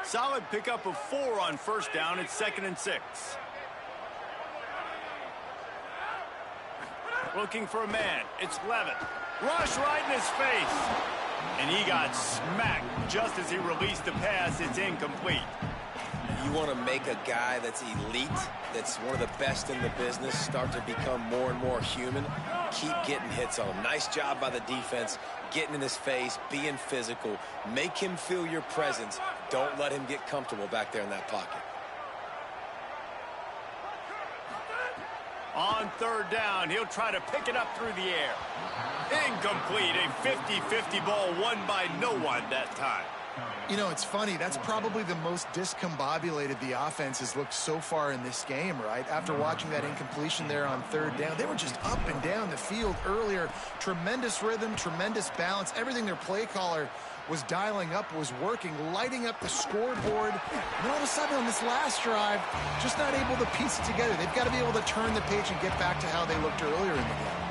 Solid pickup of 4 on first down at 2nd and 6. Looking for a man. It's Levitt. Rush right in his face. And he got smacked just as he released the pass. It's incomplete.
You want to make a guy that's elite, that's one of the best in the business, start to become more and more human. Keep getting hits on him. Nice job by the defense, getting in his face, being physical. Make him feel your presence. Don't let him get comfortable back there in that pocket.
On third down, he'll try to pick it up through the air. Incomplete, a 50-50 ball won by no one that time.
You know, it's funny. That's probably the most discombobulated the offense has looked so far in this game, right? After watching that incompletion there on third down, they were just up and down the field earlier. Tremendous rhythm, tremendous balance. Everything their play caller was dialing up was working, lighting up the scoreboard. And all of a sudden on this last drive, just not able to piece it together. They've got to be able to turn the page and get back to how they looked earlier in the game.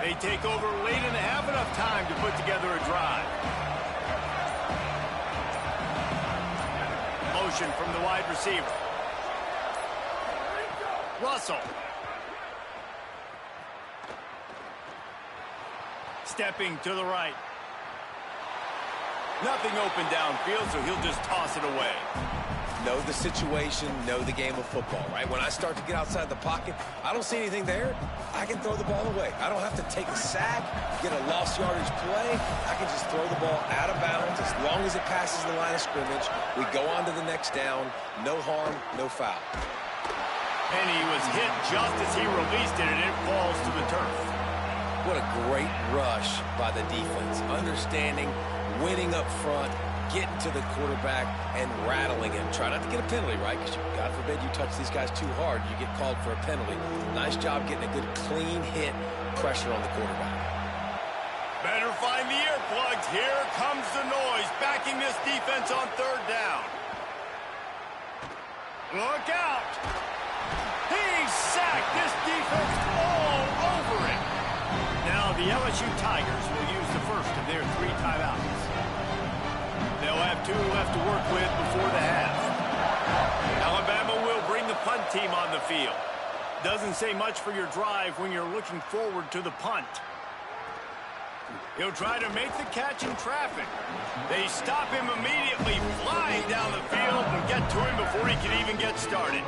They take over late and have enough time to put together a drive. Motion from the wide receiver. Russell. Stepping to the right. Nothing open downfield, so he'll just toss it away.
Know the situation, know the game of football, right? When I start to get outside the pocket, I don't see anything there, I can throw the ball away. I don't have to take a sack, get a lost yardage play. I can just throw the ball out of bounds as long as it passes the line of scrimmage. We go on to the next down. No harm, no foul.
And he was hit just as he released it, and it falls to the turf.
What a great rush by the defense. Understanding, winning up front, getting to the quarterback and rattling him. Try not to get a penalty, right? Because God forbid you touch these guys too hard, you get called for a penalty. Nice job getting a good clean hit, pressure on the quarterback.
Better find the earplugs. Here comes the noise, backing this defense on third down. Look out. He's sacked. This defense all over it. Now the LSU Tigers will use the first of their 3 timeouts. They'll have 2 left to work with before the half. Alabama will bring the punt team on the field. Doesn't say much for your drive when you're looking forward to the punt. He'll try to make the catch in traffic. They stop him immediately, flying down the field and get to him before he can even get started.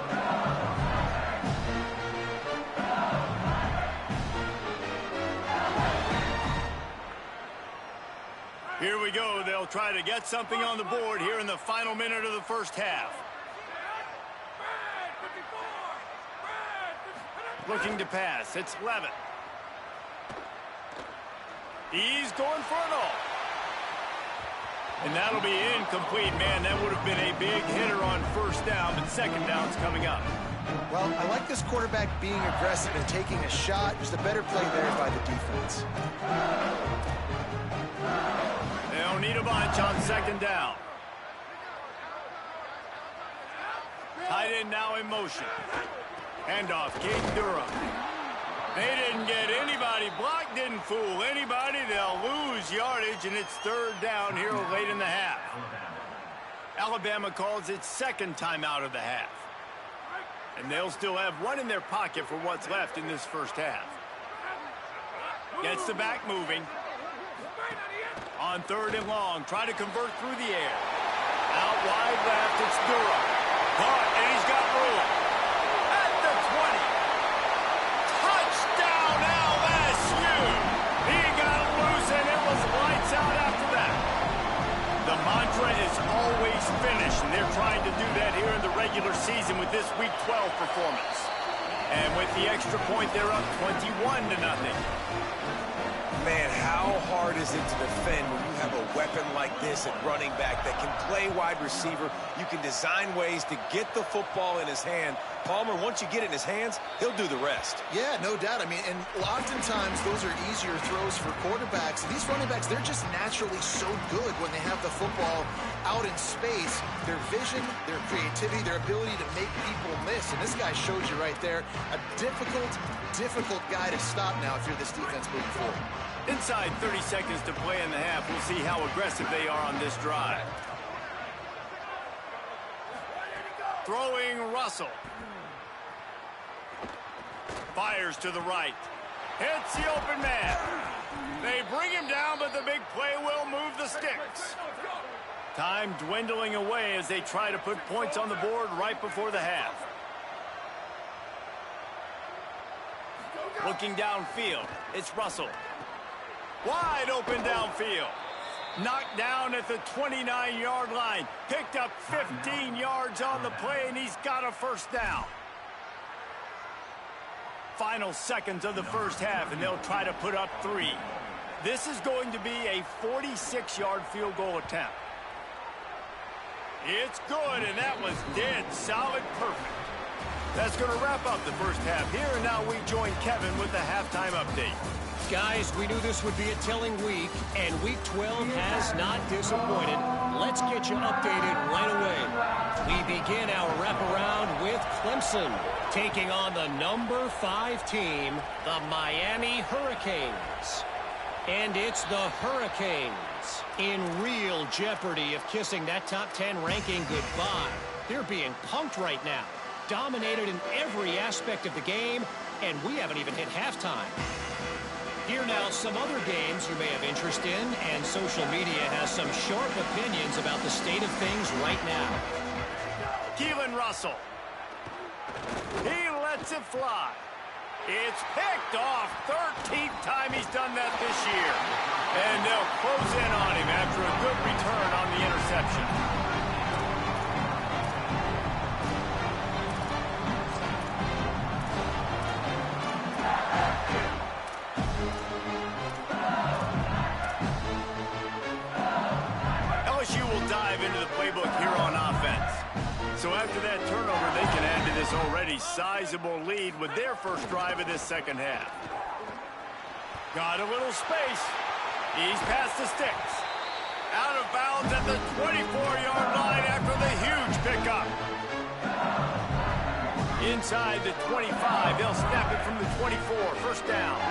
Here we go. They'll try to get something on the board here in the final minute of the first half. Looking to pass. It's Levitt. He's going for it all. And that'll be incomplete. Man, that would have been a big hitter on first down, but second down's coming up.
Well, I like this quarterback being aggressive and taking a shot. Just a better play there by the defense.
They'll need a bunch on second down. Tight end now in motion. Handoff, Caden Durham. They didn't get anybody blocked, didn't fool anybody. They'll lose yardage, and it's third down here late in the half. Alabama calls its second timeout of the half. And they'll still have 1 in their pocket for what's left in this first half. Gets the back moving. On third and long, try to convert through the air. Out wide left, it's Durham. Caught, and he's got room. At the 20. Touchdown, LSU! He got loose, and it was lights out after that. The mantra is always finish, and they're trying to do that here in the regular season with this Week 12 performance. And with the extra point, they're up 21-0.
Man, how hard is it to defend when you have a weapon like this at running back that can play wide receiver? You can design ways to get the football in his hand. Palmer, once you get it in his hands, he'll do the rest.
Yeah, no doubt. I mean, and oftentimes those are easier throws for quarterbacks. And these running backs, they're just naturally so good when they have the football out in space. Their vision, their creativity, their ability to make people miss. And this guy shows you right there, a difficult guy to stop now if you're this defense moving forward.
Inside 30 seconds to play in the half. We'll see how aggressive they are on this drive. Throwing Russell. Fires to the right. Hits the open man. They bring him down, but the big play will move the sticks. Time dwindling away as they try to put points on the board right before the half. Looking downfield, it's Russell. Wide open downfield. Knocked down at the 29-yard line. Picked up 15 yards on the play, and he's got a first down. Final seconds of the first half, and they'll try to put up 3. This is going to be a 46-yard field goal attempt. It's good, and that was dead solid perfect. That's going to wrap up the first half here, and now we join Kevin with the halftime update.
Guys, we knew this would be a telling week, and Week 12 has not disappointed. Let's get you updated right away. We begin our wraparound with Clemson, taking on the number 5 team, the Miami Hurricanes. And it's the Hurricanes in real jeopardy of kissing that top 10 ranking goodbye. They're being punked right now, dominated in every aspect of the game, and we haven't even hit halftime. Here now, some other games you may have interest in, and social media has some sharp opinions about the state of things right now.
Keelan Russell. He lets it fly. It's picked off. 13th time he's done that this year. And they'll close in on him after a good return on the interception. LSU will dive into the playbook here on offense. So after that turnover, they can add to this already sizable lead with their first drive of this second half. Got a little space. He's past the sticks. Out of bounds at the 24-yard line after the huge pickup. Inside the 25, they'll snap it from the 24. First down.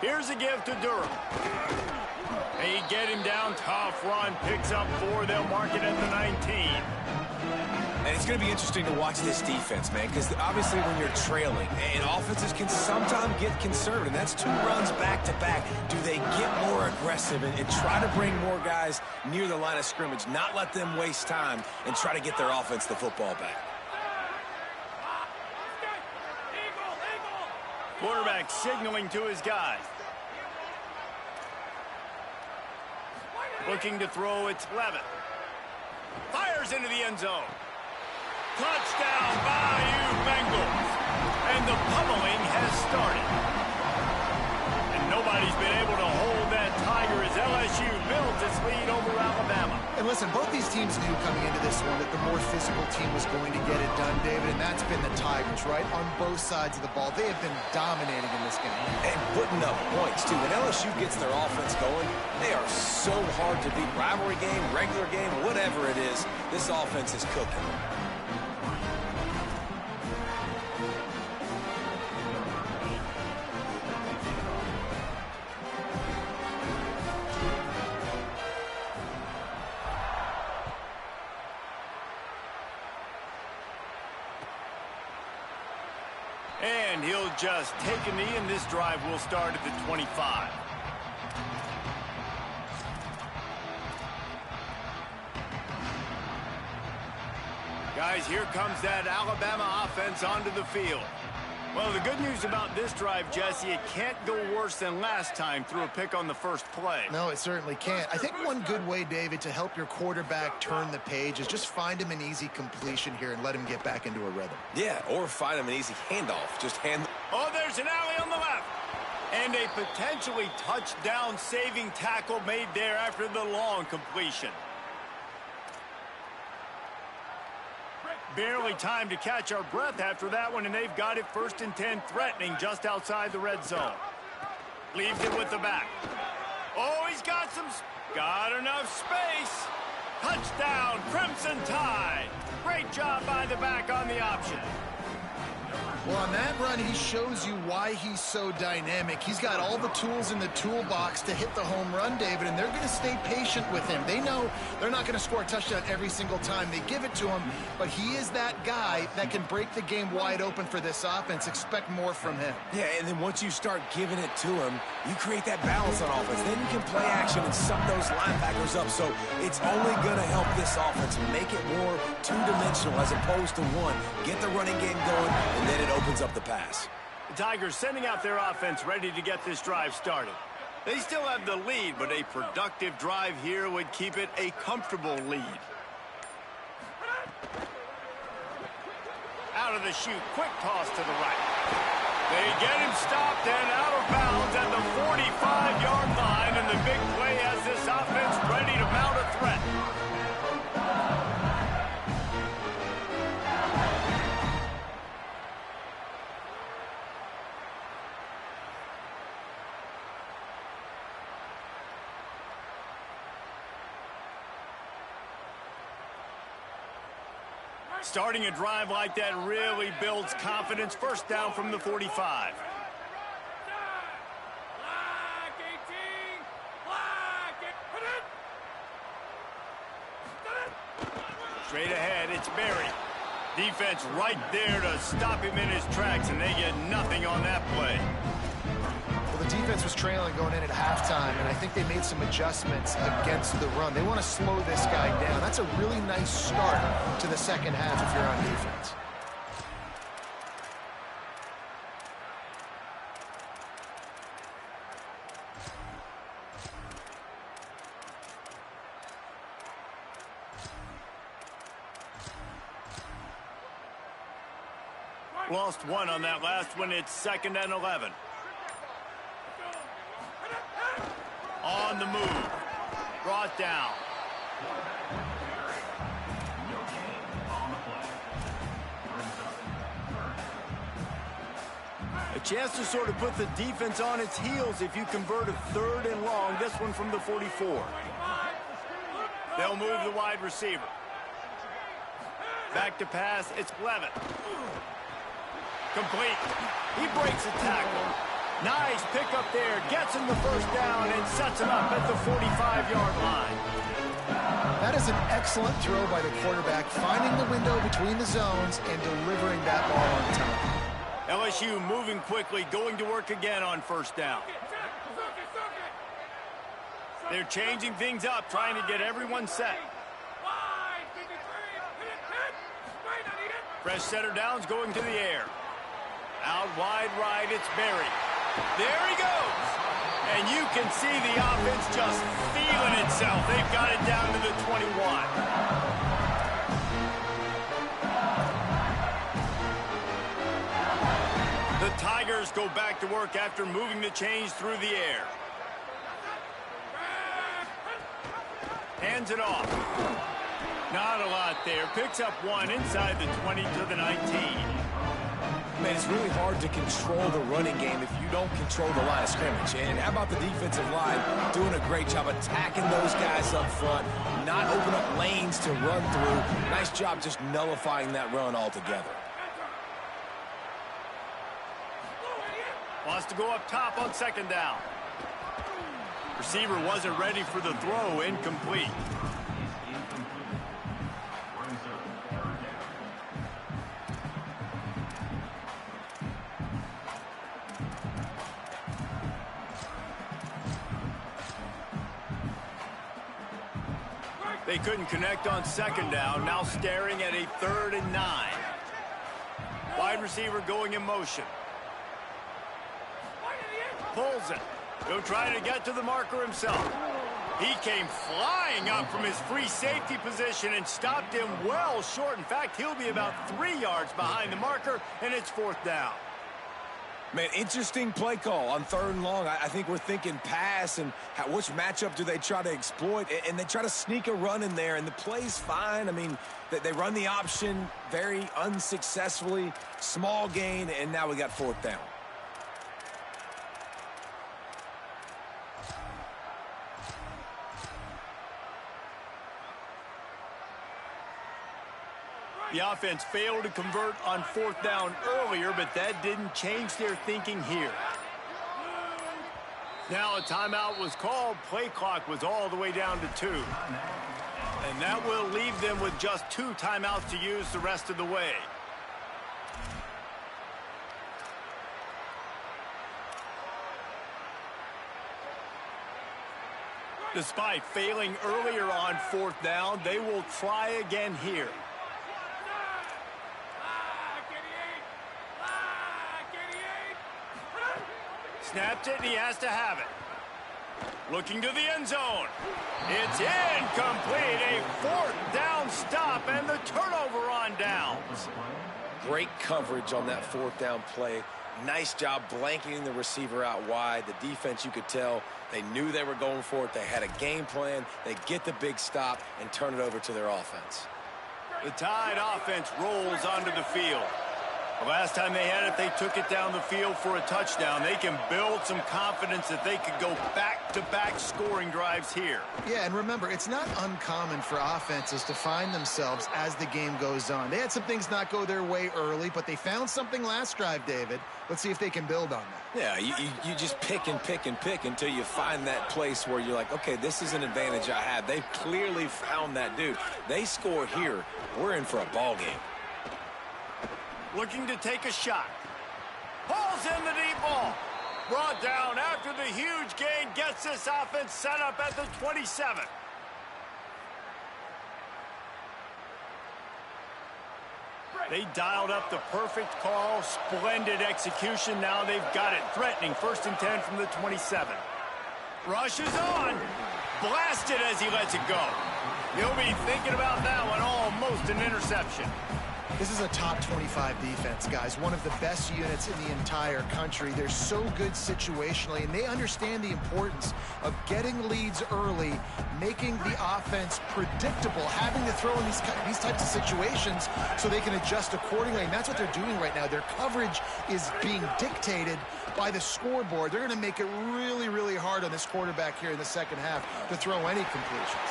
Here's a give to Durham. They get him down. Tough run. Picks up 4. They'll mark it at the 19.
And it's going to be interesting to watch this defense, man, because obviously when you're trailing, and offenses can sometimes get conservative, and that's 2 runs back-to-back. Do they get more aggressive and try to bring more guys near the line of scrimmage, not let them waste time, and try to get their offense the football back?
Quarterback signaling to his guys. Looking to throw, it's Levitt. Fires into the end zone. Touchdown, Bayou Bengals. And the pummeling has started. And nobody's been able to hold that Tiger as LSU builds its lead over Alabama.
And listen, both these teams knew coming into this one that the more physical team was going to get it done, David, and that's been the Tigers, right? On both sides of the ball. They have been dominating in this game.
And putting up points, too. When LSU gets their offense going, they are so hard to beat. Rivalry game, regular game, whatever it is, this offense is cooking.
And he'll just take a knee, and this drive will start at the 25. Guys, here comes that Alabama offense onto the field. Well, the good news about this drive, Jesse, it can't go worse than last time through a pick on the first play.
No, it certainly can't. I think one good way, David, to help your quarterback turn the page is just find him an easy completion here and let him get back into a rhythm.
Yeah, or find him an easy handoff. Just hand.
Oh, there's an alley on the left. And a potentially touchdown-saving tackle made there after the long completion. Barely time to catch our breath after that one, and they've got it 1st and 10, threatening just outside the red zone. Leaves it with the back. Oh, he's got enough space. Touchdown, Crimson Tide. Great job by the back on the option.
Well, on that run, he shows you why he's so dynamic. He's got all the tools in the toolbox to hit the home run, David, and they're going to stay patient with him. They know they're not going to score a touchdown every single time they give it to him, but he is that guy that can break the game wide open for this offense. Expect more from him.
Yeah, and then once you start giving it to him, you create that balance on offense. Then you can play action and suck those linebackers up. So it's only going to help this offense make it more two-dimensional as opposed to one. Get the running game going, and then it opens up the pass.
The Tigers sending out their offense ready to get this drive started. They still have the lead, but a productive drive here would keep it a comfortable lead. Out of the chute, quick toss to the right. They get him stopped and out of bounds at the 45-yard line, and the big play has this offense ready to mount a threat. Starting a drive like that really builds confidence. First down from the 45. Straight ahead, it's Berry. Defense right there to stop him in his tracks, and they get nothing on that play.
Well, the defense was trailing going in at halftime, and I think they made some adjustments against the run. They want to slow this guy down. That's a really nice start to the second half if you're on defense.
Lost one on that last one. It's 2nd and 11. On the move. Brought down. A chance to sort of put the defense on its heels if you convert a 3rd and long. This one from the 44. They'll move the wide receiver. Back to pass. It's Levitt. Complete. He breaks a tackle. Nice pickup there. Gets him the first down and sets him up at the 45-yard line.
That is an excellent throw by the quarterback, finding the window between the zones and delivering that ball on time.
LSU moving quickly, going to work again on first down. They're changing things up, trying to get everyone set. Fresh setter downs going to the air. Out wide right, it's Berry. There he goes. And you can see the offense just feeling itself. They've got it down to the 21. The Tigers go back to work after moving the chains through the air. Hands it off. Not a lot there. Picks up one inside the 20 to the 19.
Man, it's really hard to control the running game if you don't control the line of scrimmage. And how about the defensive line doing a great job attacking those guys up front, not open up lanes to run through. Nice job just nullifying that run altogether.
Wants to go up top on 2nd down. Receiver wasn't ready for the throw. Incomplete. They couldn't connect on 2nd down. Now staring at a 3rd and 9. Wide receiver going in motion. Pulls it. He'll try to get to the marker himself. He came flying up from his free safety position and stopped him well short. In fact, he'll be about 3 yards behind the marker, and it's 4th down.
Man, interesting play call on 3rd and long. I think we're thinking pass and which matchup do they try to exploit, and they try to sneak a run in there, and the play's fine. I mean, they run the option very unsuccessfully, small gain, and now we got 4th down.
The offense failed to convert on 4th down earlier, but that didn't change their thinking here. Now a timeout was called. Play clock was all the way down to 2. And that will leave them with just 2 timeouts to use the rest of the way. Despite failing earlier on 4th down, they will try again here. Snapped it, and he has to have it. Looking to the end zone. It's incomplete. A 4th down stop and the turnover on downs.
Great coverage on that 4th down play. Nice job blanketing the receiver out wide. The defense, you could tell, they knew they were going for it. They had a game plan. They get the big stop and turn it over to their offense.
The Tide offense rolls onto the field. The last time they had it, they took it down the field for a touchdown. They can build some confidence that they could go back-to-back scoring drives here.
Yeah, and remember, it's not uncommon for offenses to find themselves as the game goes on. They had some things not go their way early, but they found something last drive, David. Let's see if they can build on that.
Yeah, you just pick and pick and pick until you find that place where you're like, okay, this is an advantage I have. They've clearly found that dude. They score here, we're in for a ball game.
Looking to take a shot. Pulls in the deep ball. Brought down after the huge gain. Gets this offense set up at the 27. They dialed up the perfect call. Splendid execution. Now they've got it. Threatening 1st and 10 from the 27. Rushes on. Blasted as he lets it go. He'll be thinking about that one. Almost an interception.
This is a top 25 defense, guys. One of the best units in the entire country. They're so good situationally, and they understand the importance of getting leads early, making the offense predictable, having to throw in these types of situations so they can adjust accordingly. And that's what they're doing right now. Their coverage is being dictated by the scoreboard. They're going to make it really, really hard on this quarterback here in the second half to throw any completions.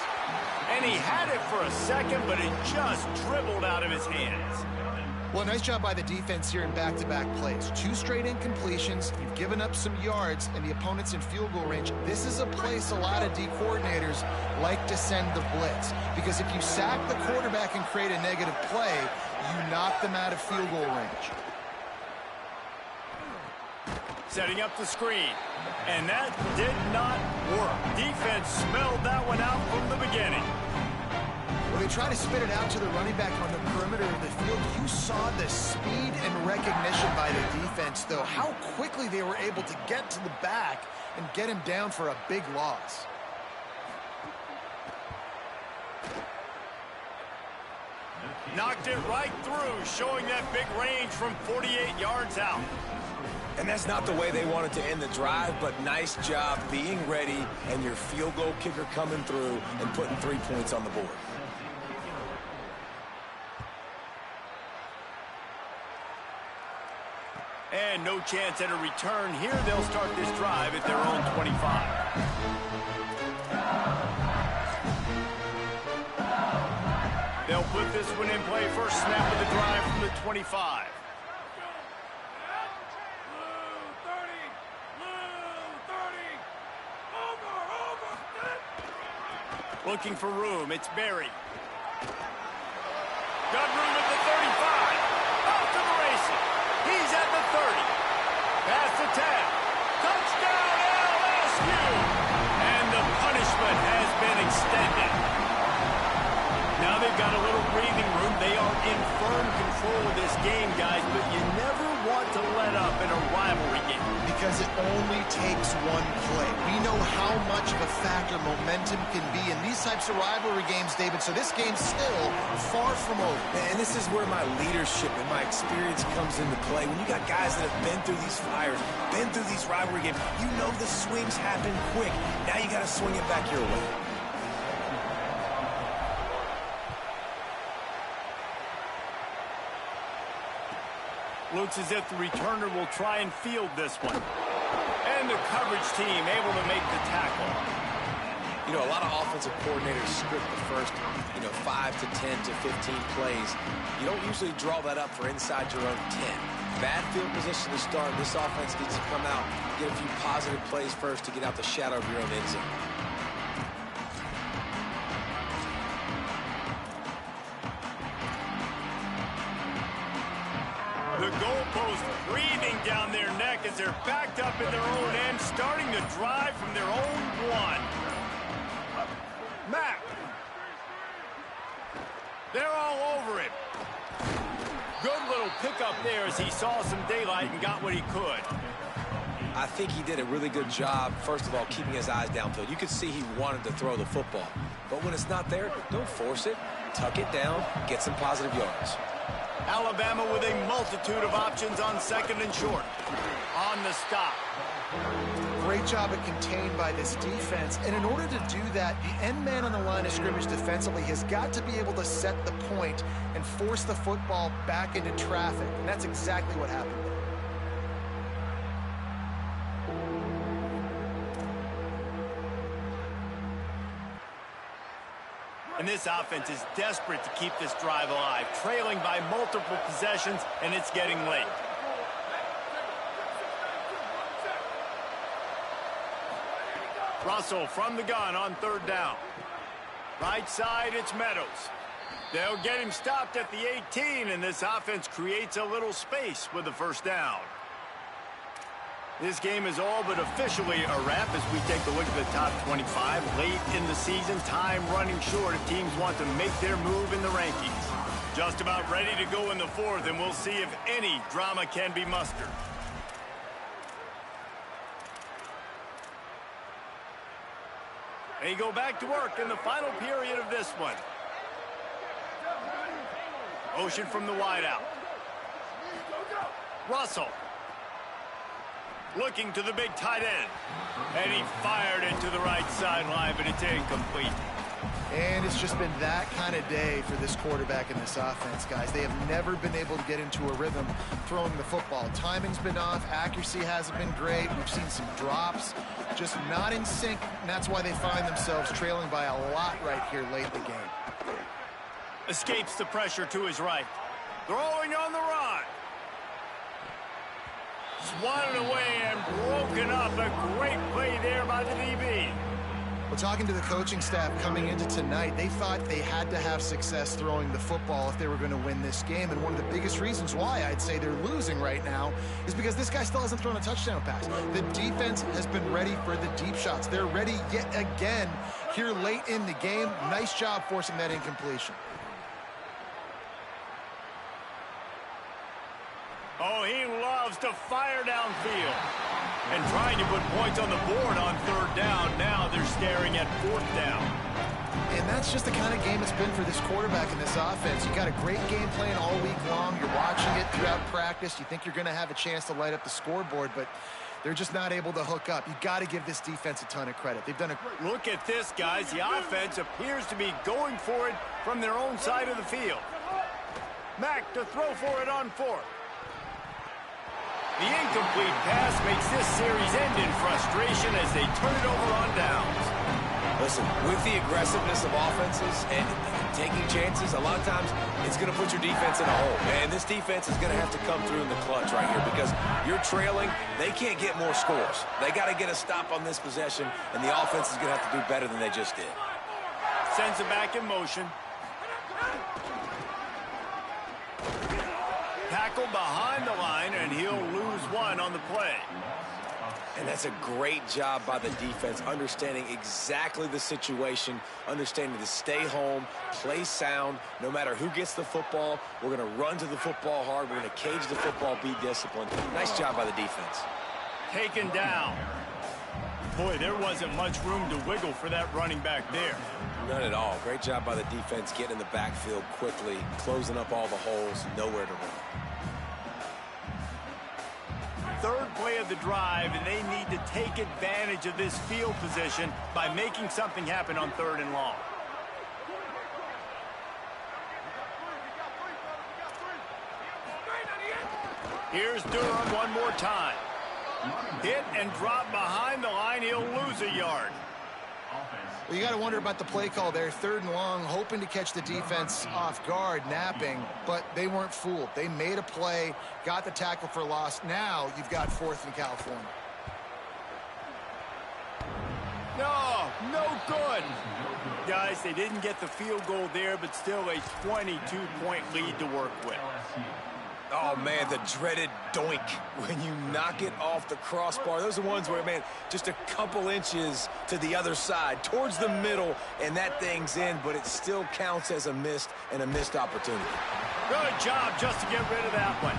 And he had it for a second, but it just dribbled out of his hands.
Well, nice job by the defense here in back-to-back plays. 2 straight incompletions. You've given up some yards, and the opponent's in field goal range. This is a place a lot of D coordinators like to send the blitz, because if you sack the quarterback and create a negative play, you knock them out of field goal range.
Setting up the screen. And that did not work. Defense smelled that one out from the beginning.
When they try to spit it out to the running back on the perimeter of the field, you saw the speed and recognition by the defense, though. How quickly they were able to get to the back and get him down for a big loss.
Knocked it right through, showing that big range from 48 yards out.
And that's not the way they wanted to end the drive, but nice job being ready and your field goal kicker coming through and putting 3 points on the board.
And no chance at a return here. They'll start this drive at their own 25. They'll put this one in play. First snap of the drive from the 25. Looking for room. It's Barry. Got room at the 35. Off to the races. He's at the 30. Past the 10. Touchdown LSU. And the punishment has been extended. Now they've got a little breathing room. They are in firm control of this game, guys, but you never want to let up in a rivalry game.
Because it only takes one play. We know how much of a factor momentum can be in these types of rivalry games, David, so this game's still far from over.
And this is where my leadership and my experience comes into play. When you got guys that have been through these fires, been through these rivalry games, you know the swings happen quick. Now you got to swing it back your way.
Looks as if the returner will try and field this one. And the coverage team able to make the tackle.
You know, a lot of offensive coordinators script the first, 5 to 10 to 15 plays. You don't usually draw that up for inside your own 10. Bad field position to start. This offense needs to come out, get a few positive plays first to get out the shadow of your own end zone.
The goalpost breathing down their neck as they're backed up in their own end, starting to drive from their own one. Mack. They're all over him. Good little pickup there as he saw some daylight and got what he could.
I think he did a really good job, first of all, keeping his eyes downfield. You could see he wanted to throw the football. But when it's not there, don't force it. Tuck it down, get some positive yards.
Alabama with a multitude of options on second and short. On the stop.
Great job at contained by this defense. And in order to do that, the end man on the line of scrimmage defensively has got to be able to set the point and force the football back into traffic. And that's exactly what happened there.
And this offense is desperate to keep this drive alive, trailing by multiple possessions, and it's getting late. Russell from the gun on third down. Right side, it's Meadows. They'll get him stopped at the 18, and this offense creates a little space with the first down. This game is all but officially a wrap as we take a look at the top 25. Late in the season, time running short if teams want to make their move in the rankings. Just about ready to go in the fourth, and we'll see if any drama can be mustered. They go back to work in the final period of this one. Motion from the wideout. Russell. Looking to the big tight end. And he fired it to the right sideline, but it's incomplete.
And it's just been that kind of day for this quarterback in this offense, guys. They have never been able to get into a rhythm throwing the football. Timing's been off. Accuracy hasn't been great. We've seen some drops. Just not in sync, and that's why they find themselves trailing by a lot right here late in the game.
Escapes the pressure to his right. Throwing on the run. Swatted away and broken up. A great play there by the DB.
Well, talking to the coaching staff coming into tonight, they thought they had to have success throwing the football if they were going to win this game. And one of the biggest reasons why I'd say they're losing right now is because this guy still hasn't thrown a touchdown pass. The defense has been ready for the deep shots. They're ready yet again here late in the game. Nice job forcing that incompletion.
Oh, he loves to fire downfield. And trying to put points on the board on third down. Now they're staring at fourth down.
And that's just the kind of game it's been for this quarterback in this offense. You got a great game plan all week long. You're watching it throughout practice. You think you're going to have a chance to light up the scoreboard, but they're just not able to hook up. You got to give this defense a ton of credit. They've done a...
Look at this, guys. The offense appears to be going for it from their own side of the field. Mack to throw for it on fourth. The incomplete pass makes this series end in frustration as they turn it over on downs.
Listen, with the aggressiveness of offenses and taking chances, a lot of times it's going to put your defense in a hole. And this defense is going to have to come through in the clutch right here because you're trailing. They can't get more scores. They got to get a stop on this possession, and the offense is going to have to do better than they just did.
Sends it back in motion. Tackle behind the line, and he'll lose one on the play.
And that's a great job by the defense, understanding exactly the situation, understanding to stay home, play sound. No matter who gets the football, we're going to run to the football hard. We're going to cage the football, be disciplined. Nice job by the defense.
Taken down. Boy, there wasn't much room to wiggle for that running back there.
None at all. Great job by the defense getting in the backfield quickly, closing up all the holes, nowhere to run.
Third play of the drive, and they need to take advantage of this field position by making something happen on third and long. Here's Durham one more time. Hit and drop behind the line. He'll lose a yard.
Well, you got to wonder about the play call there. 3rd and long, hoping to catch the defense off guard, napping, but they weren't fooled. They made a play, got the tackle for loss. Now you've got 4th and California.
No good. Guys, they didn't get the field goal there, but still a 22-point lead to work with.
Oh, man, the dreaded doink when you knock it off the crossbar. Those are ones where, man, just a couple inches to the other side, towards the middle, and that thing's in, but it still counts as a missed opportunity.
Good job just to get rid of that one.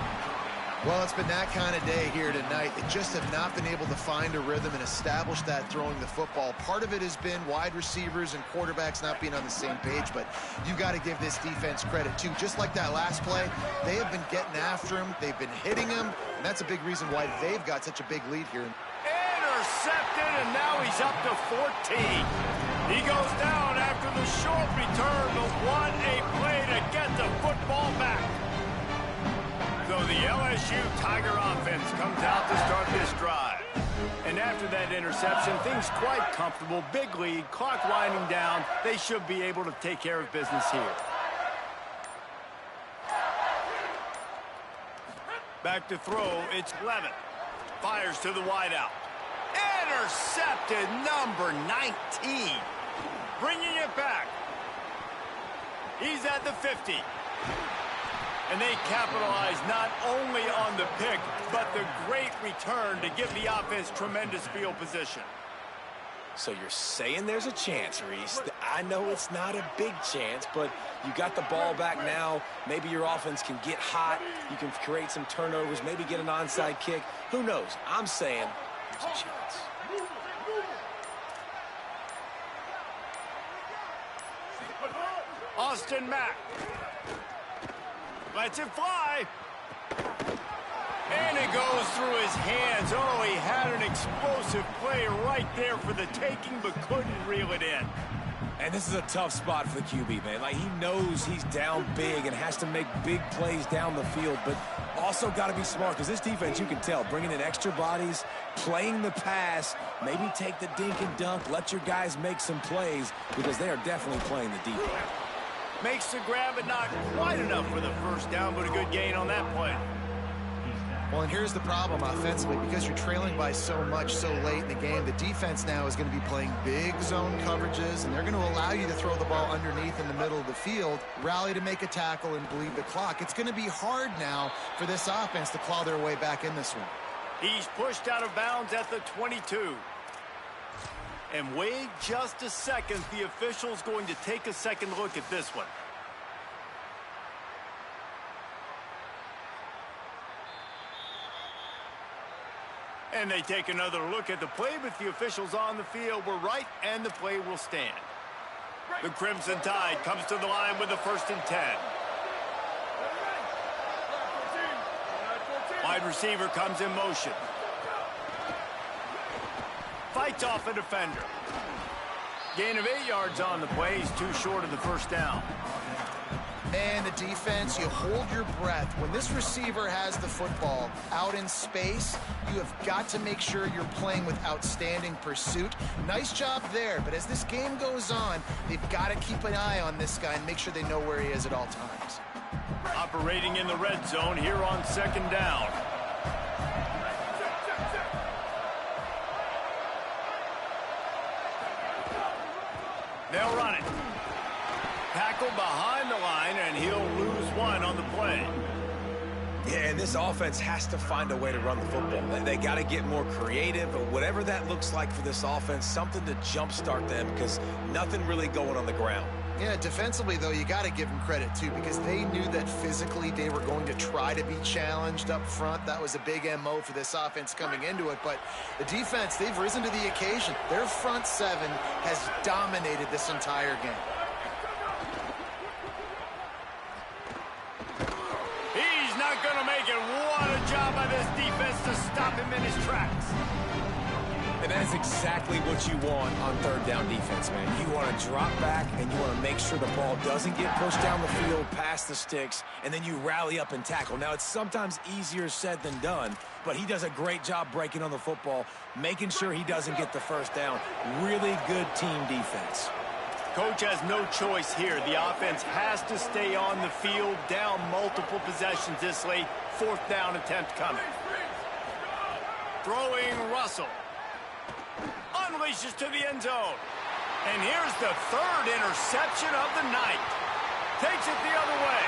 Well, it's been that kind of day here tonight. They just have not been able to find a rhythm and establish that throwing the football. Part of it has been wide receivers and quarterbacks not being on the same page, but you got to give this defense credit, too. Just like that last play, they have been getting after him. They've been hitting him, and that's a big reason why they've got such a big lead here.
Intercepted, and now he's up to 14. He goes down after the short return, but what a play to get the football back. So the LSU Tiger offense comes out to start this drive. And after that interception, things quite comfortable. Big lead, clock winding down. They should be able to take care of business here. Back to throw, it's Levin. Fires to the wideout. Intercepted, number 19. Bringing it back. He's at the 50. And they capitalize not only on the pick, but the great return to give the offense tremendous field position.
So you're saying there's a chance, Reese. I know it's not a big chance, but you got the ball back now. Maybe your offense can get hot. You can create some turnovers, maybe get an onside kick. Who knows? I'm saying there's a chance.
Austin Mack. Lets it fly. And it goes through his hands. Oh, he had an explosive play right there for the taking, but couldn't reel it in.
And this is a tough spot for the QB, man. Like, he knows he's down big and has to make big plays down the field, but also got to be smart, because this defense, you can tell, bringing in extra bodies, playing the pass, maybe take the dink and dunk, let your guys make some plays, because they are definitely playing the deep end.
Makes the grab, but not quite enough for the first down, but a good gain on that play.
Well, and here's the problem offensively, because you're trailing by so much so late in the game. The defense now is going to be playing big zone coverages, and they're going to allow you to throw the ball underneath in the middle of the field, rally to make a tackle, and bleed the clock. It's going to be hard now for this offense to claw their way back in this one.
He's pushed out of bounds at the 22. And wait just a second. The official's going to take a second look at this one. And they take another look at the play, but the officials on the field were right, and the play will stand. The Crimson Tide comes to the line with the 1st and 10. Wide receiver comes in motion. Fights off a defender. Gain of 8 yards on the play. He's too short of the first down.
And the defense, you hold your breath. When this receiver has the football out in space, you have got to make sure you're playing with outstanding pursuit. Nice job there, but as this game goes on, they've got to keep an eye on this guy and make sure they know where he is at all times.
Operating in the red zone here on 2nd down. They'll run it. Tackle behind the line, and he'll lose 1 on the play.
Yeah, and this offense has to find a way to run the football. They got to get more creative, but whatever that looks like for this offense, something to jumpstart them, because nothing really going on the ground.
Yeah, defensively, though, you got to give them credit, too, because they knew that physically they were going to try to be challenged up front. That was a big MO for this offense coming into it. But the defense, they've risen to the occasion. Their front 7 has dominated this entire game.
He's not going to make it. What a job by this defense to stop him in his tracks.
And that is exactly what you want on third down defense, man. You want to drop back, and you want to make sure the ball doesn't get pushed down the field past the sticks, and then you rally up and tackle. Now, it's sometimes easier said than done, but he does a great job breaking on the football, making sure he doesn't get the first down. Really good team defense.
Coach has no choice here. The offense has to stay on the field, down multiple possessions this late. Fourth down attempt coming. Throwing Russell. Unleashes to the end zone. And here's the third interception of the night. Takes it the other way.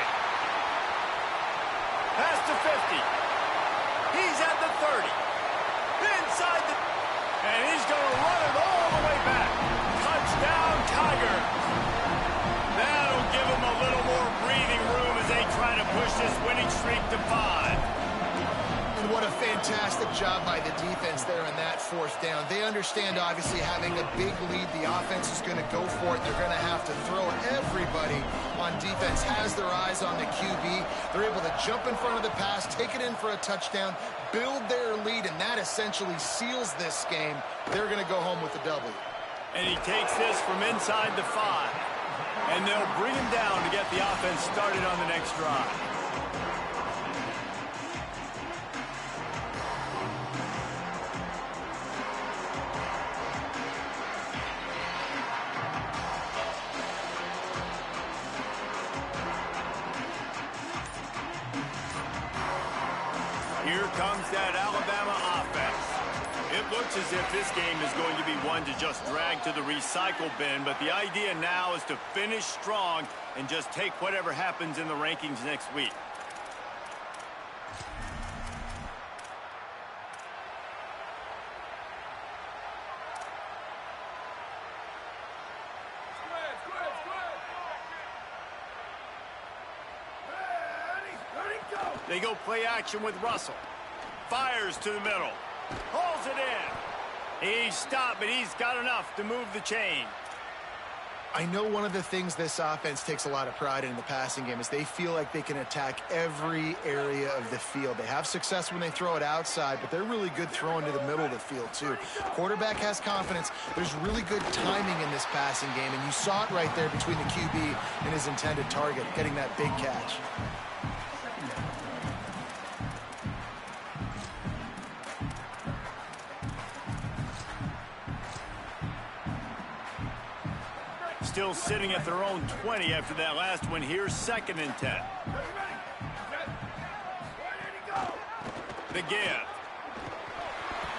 Pass to 50. He's at the 30. Inside the... And he's going to run it all the way back. Touchdown, Tigers. That'll give them a little more breathing room as they try to push this winning streak to 5.
And what a fantastic job by the defense there on that fourth down. They understand, obviously, having a big lead. The offense is going to go for it. They're going to have to throw. Everybody on defense has their eyes on the QB. They're able to jump in front of the pass, take it in for a touchdown, build their lead, and that essentially seals this game. They're going to go home with a W.
And he takes this from inside the 5. And they'll bring him down to get the offense started on the next drive. Here comes that Alabama offense. It looks as if this game is going to be one to just drag to the recycle bin, but the idea now is to finish strong and just take whatever happens in the rankings next week. They go play action with Russell. Fires to the middle. Hauls it in. He's stopped, but he's got enough to move the chain.
I know one of the things this offense takes a lot of pride in the passing game is they feel like they can attack every area of the field. They have success when they throw it outside, but they're really good throwing to the middle of the field, too. Quarterback has confidence. There's really good timing in this passing game, and you saw it right there between the QB and his intended target, getting that big catch.
Still sitting at their own 20 after that last one here. 2nd and 10. The give.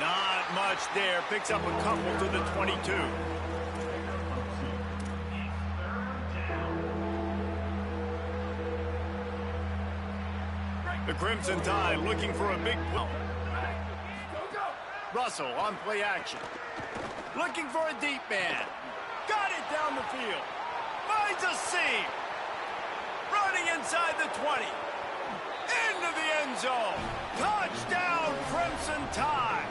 Not much there. Picks up a couple to the 22. The Crimson Tide looking for a big play. Russell on play action. Looking for a deep man. Got it down the field. Finds a seam. Running inside the 20. Into the end zone. Touchdown, Crimson Tide.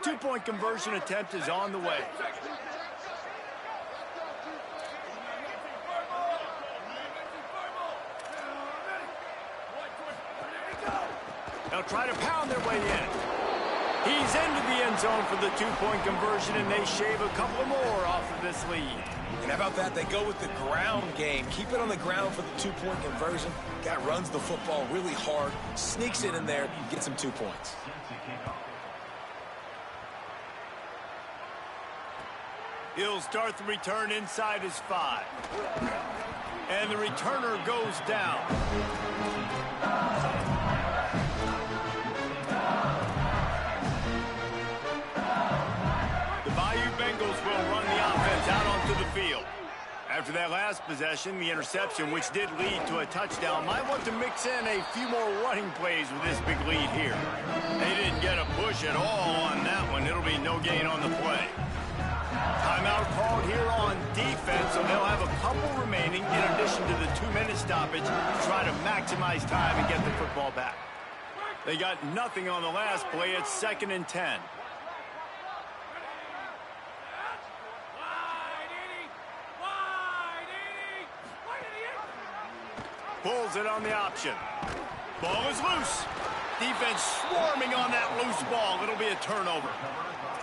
Two-point conversion attempt is on the way. They'll try to pound their way in. He's into the end zone for the two-point conversion, and they shave a couple more off of this lead.
And how about that? They go with the ground game. Keep it on the ground for the two-point conversion. Guy runs the football really hard, sneaks it in there, gets him 2 points.
He'll start the return inside his 5. And the returner goes down. Bengals will run the offense out onto the field. After that last possession, the interception, which did lead to a touchdown, might want to mix in a few more running plays with this big lead here. They didn't get a push at all on that one. It'll be no gain on the play. Timeout called here on defense, so they'll have a couple remaining in addition to the 2-minute stoppage to try to maximize time and get the football back. They got nothing on the last play. It's 2nd and 10. Pulls it on the option. Ball is loose. Defense swarming on that loose ball. It'll be a turnover.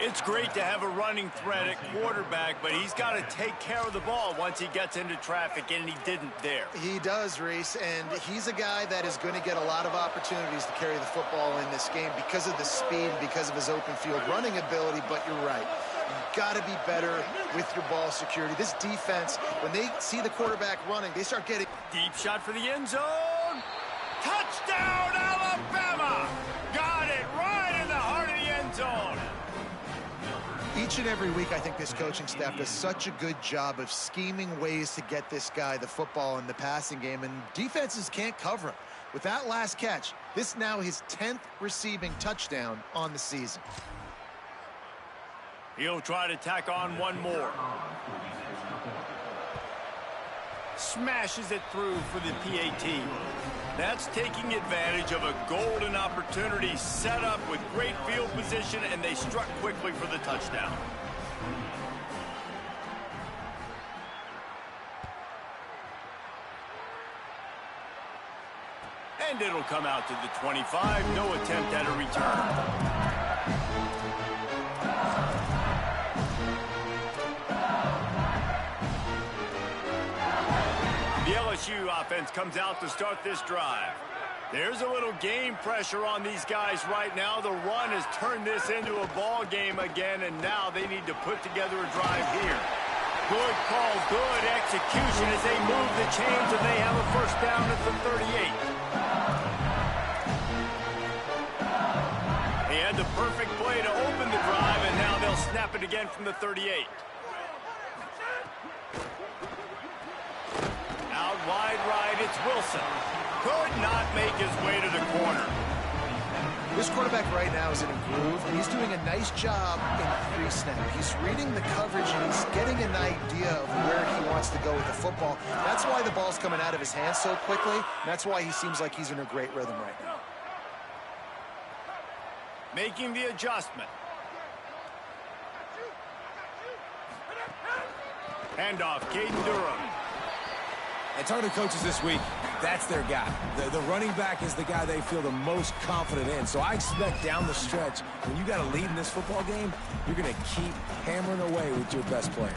It's great to have a running threat at quarterback, but he's got to take care of the ball once he gets into traffic, and he didn't there.
He does, Reese, and he's a guy that is going to get a lot of opportunities to carry the football in this game because of the speed, because of his open field running ability, but you're right. You've got to be better with your ball security. This defense, when they see the quarterback running, they start getting...
Deep shot for the end zone. Touchdown, Alabama! Got it right in the heart of the end zone.
Each and every week, I think this coaching staff does such a good job of scheming ways to get this guy the football in the passing game, and defenses can't cover him. With that last catch, this now his 10th receiving touchdown on the season.
He'll try to tack on one more. Smashes it through for the PAT. That's taking advantage of a golden opportunity set up with great field position, and they struck quickly for the touchdown. And it'll come out to the 25. No attempt at a return. The LSU offense comes out to start this drive. There's a little game pressure on these guys right now. The run has turned this into a ball game again, and now they need to put together a drive here. Good call, good execution as they move the chains, and they have a first down at the 38. He had the perfect play to open the drive, and now they'll snap it again from the 38. Out wide right, it's Wilson. Could not make his way to the corner.
This quarterback right now is in a groove, and he's doing a nice job in pre-snap. He's reading the coverage, and he's getting an idea of where he wants to go with the football. That's why the ball's coming out of his hands so quickly, and that's why he seems like he's in a great rhythm right now.
Making the adjustment. Handoff, Caden Durham.
And talking to coaches this week, that's their guy. The running back is the guy they feel the most confident in. So I expect down the stretch, when you got a lead in this football game, you're going to keep hammering away with your best player.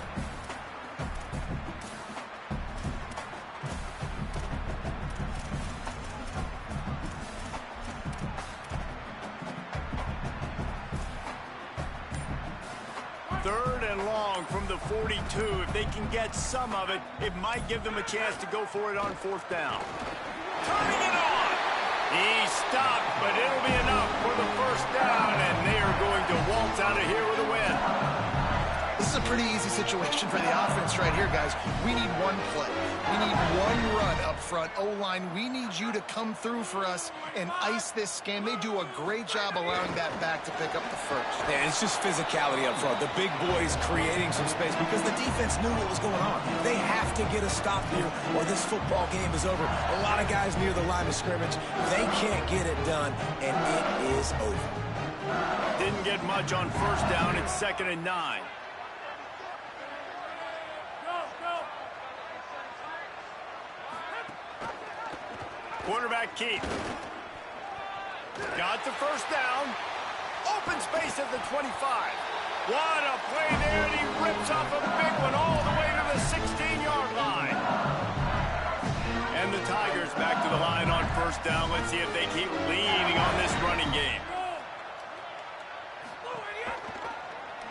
Third and long from the 42. If they can get some of it, it might give them a chance to go for it on fourth down. Turning it on. He stopped, but it'll be enough for the first down, and they are going to waltz out of here with a win.
This is a pretty easy situation for the offense right here, guys. We need one play. We need one run up front. O-line, we need you to come through for us and ice this game. They do a great job allowing that back to pick up the first.
Yeah, it's just physicality up front. The big boys creating some space because the defense knew what was going on. They have to get a stop here or this football game is over. A lot of guys near the line of scrimmage, they can't get it done, and it is over.
Didn't get much on first down. It's 2nd and 9. Quarterback Keith. Got the first down. Open space at the 25. What a play there, and he rips off a big one all the way to the 16-yard line. And the Tigers back to the line on first down. Let's see if they keep leaning on this running game.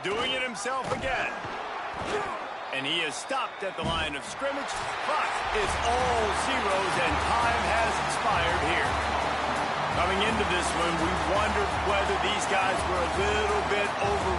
Doing it himself again. And he is stopped at the line of scrimmage. Clock is all zeros, and time has expired here. Coming into this one, we wondered whether these guys were a little bit over.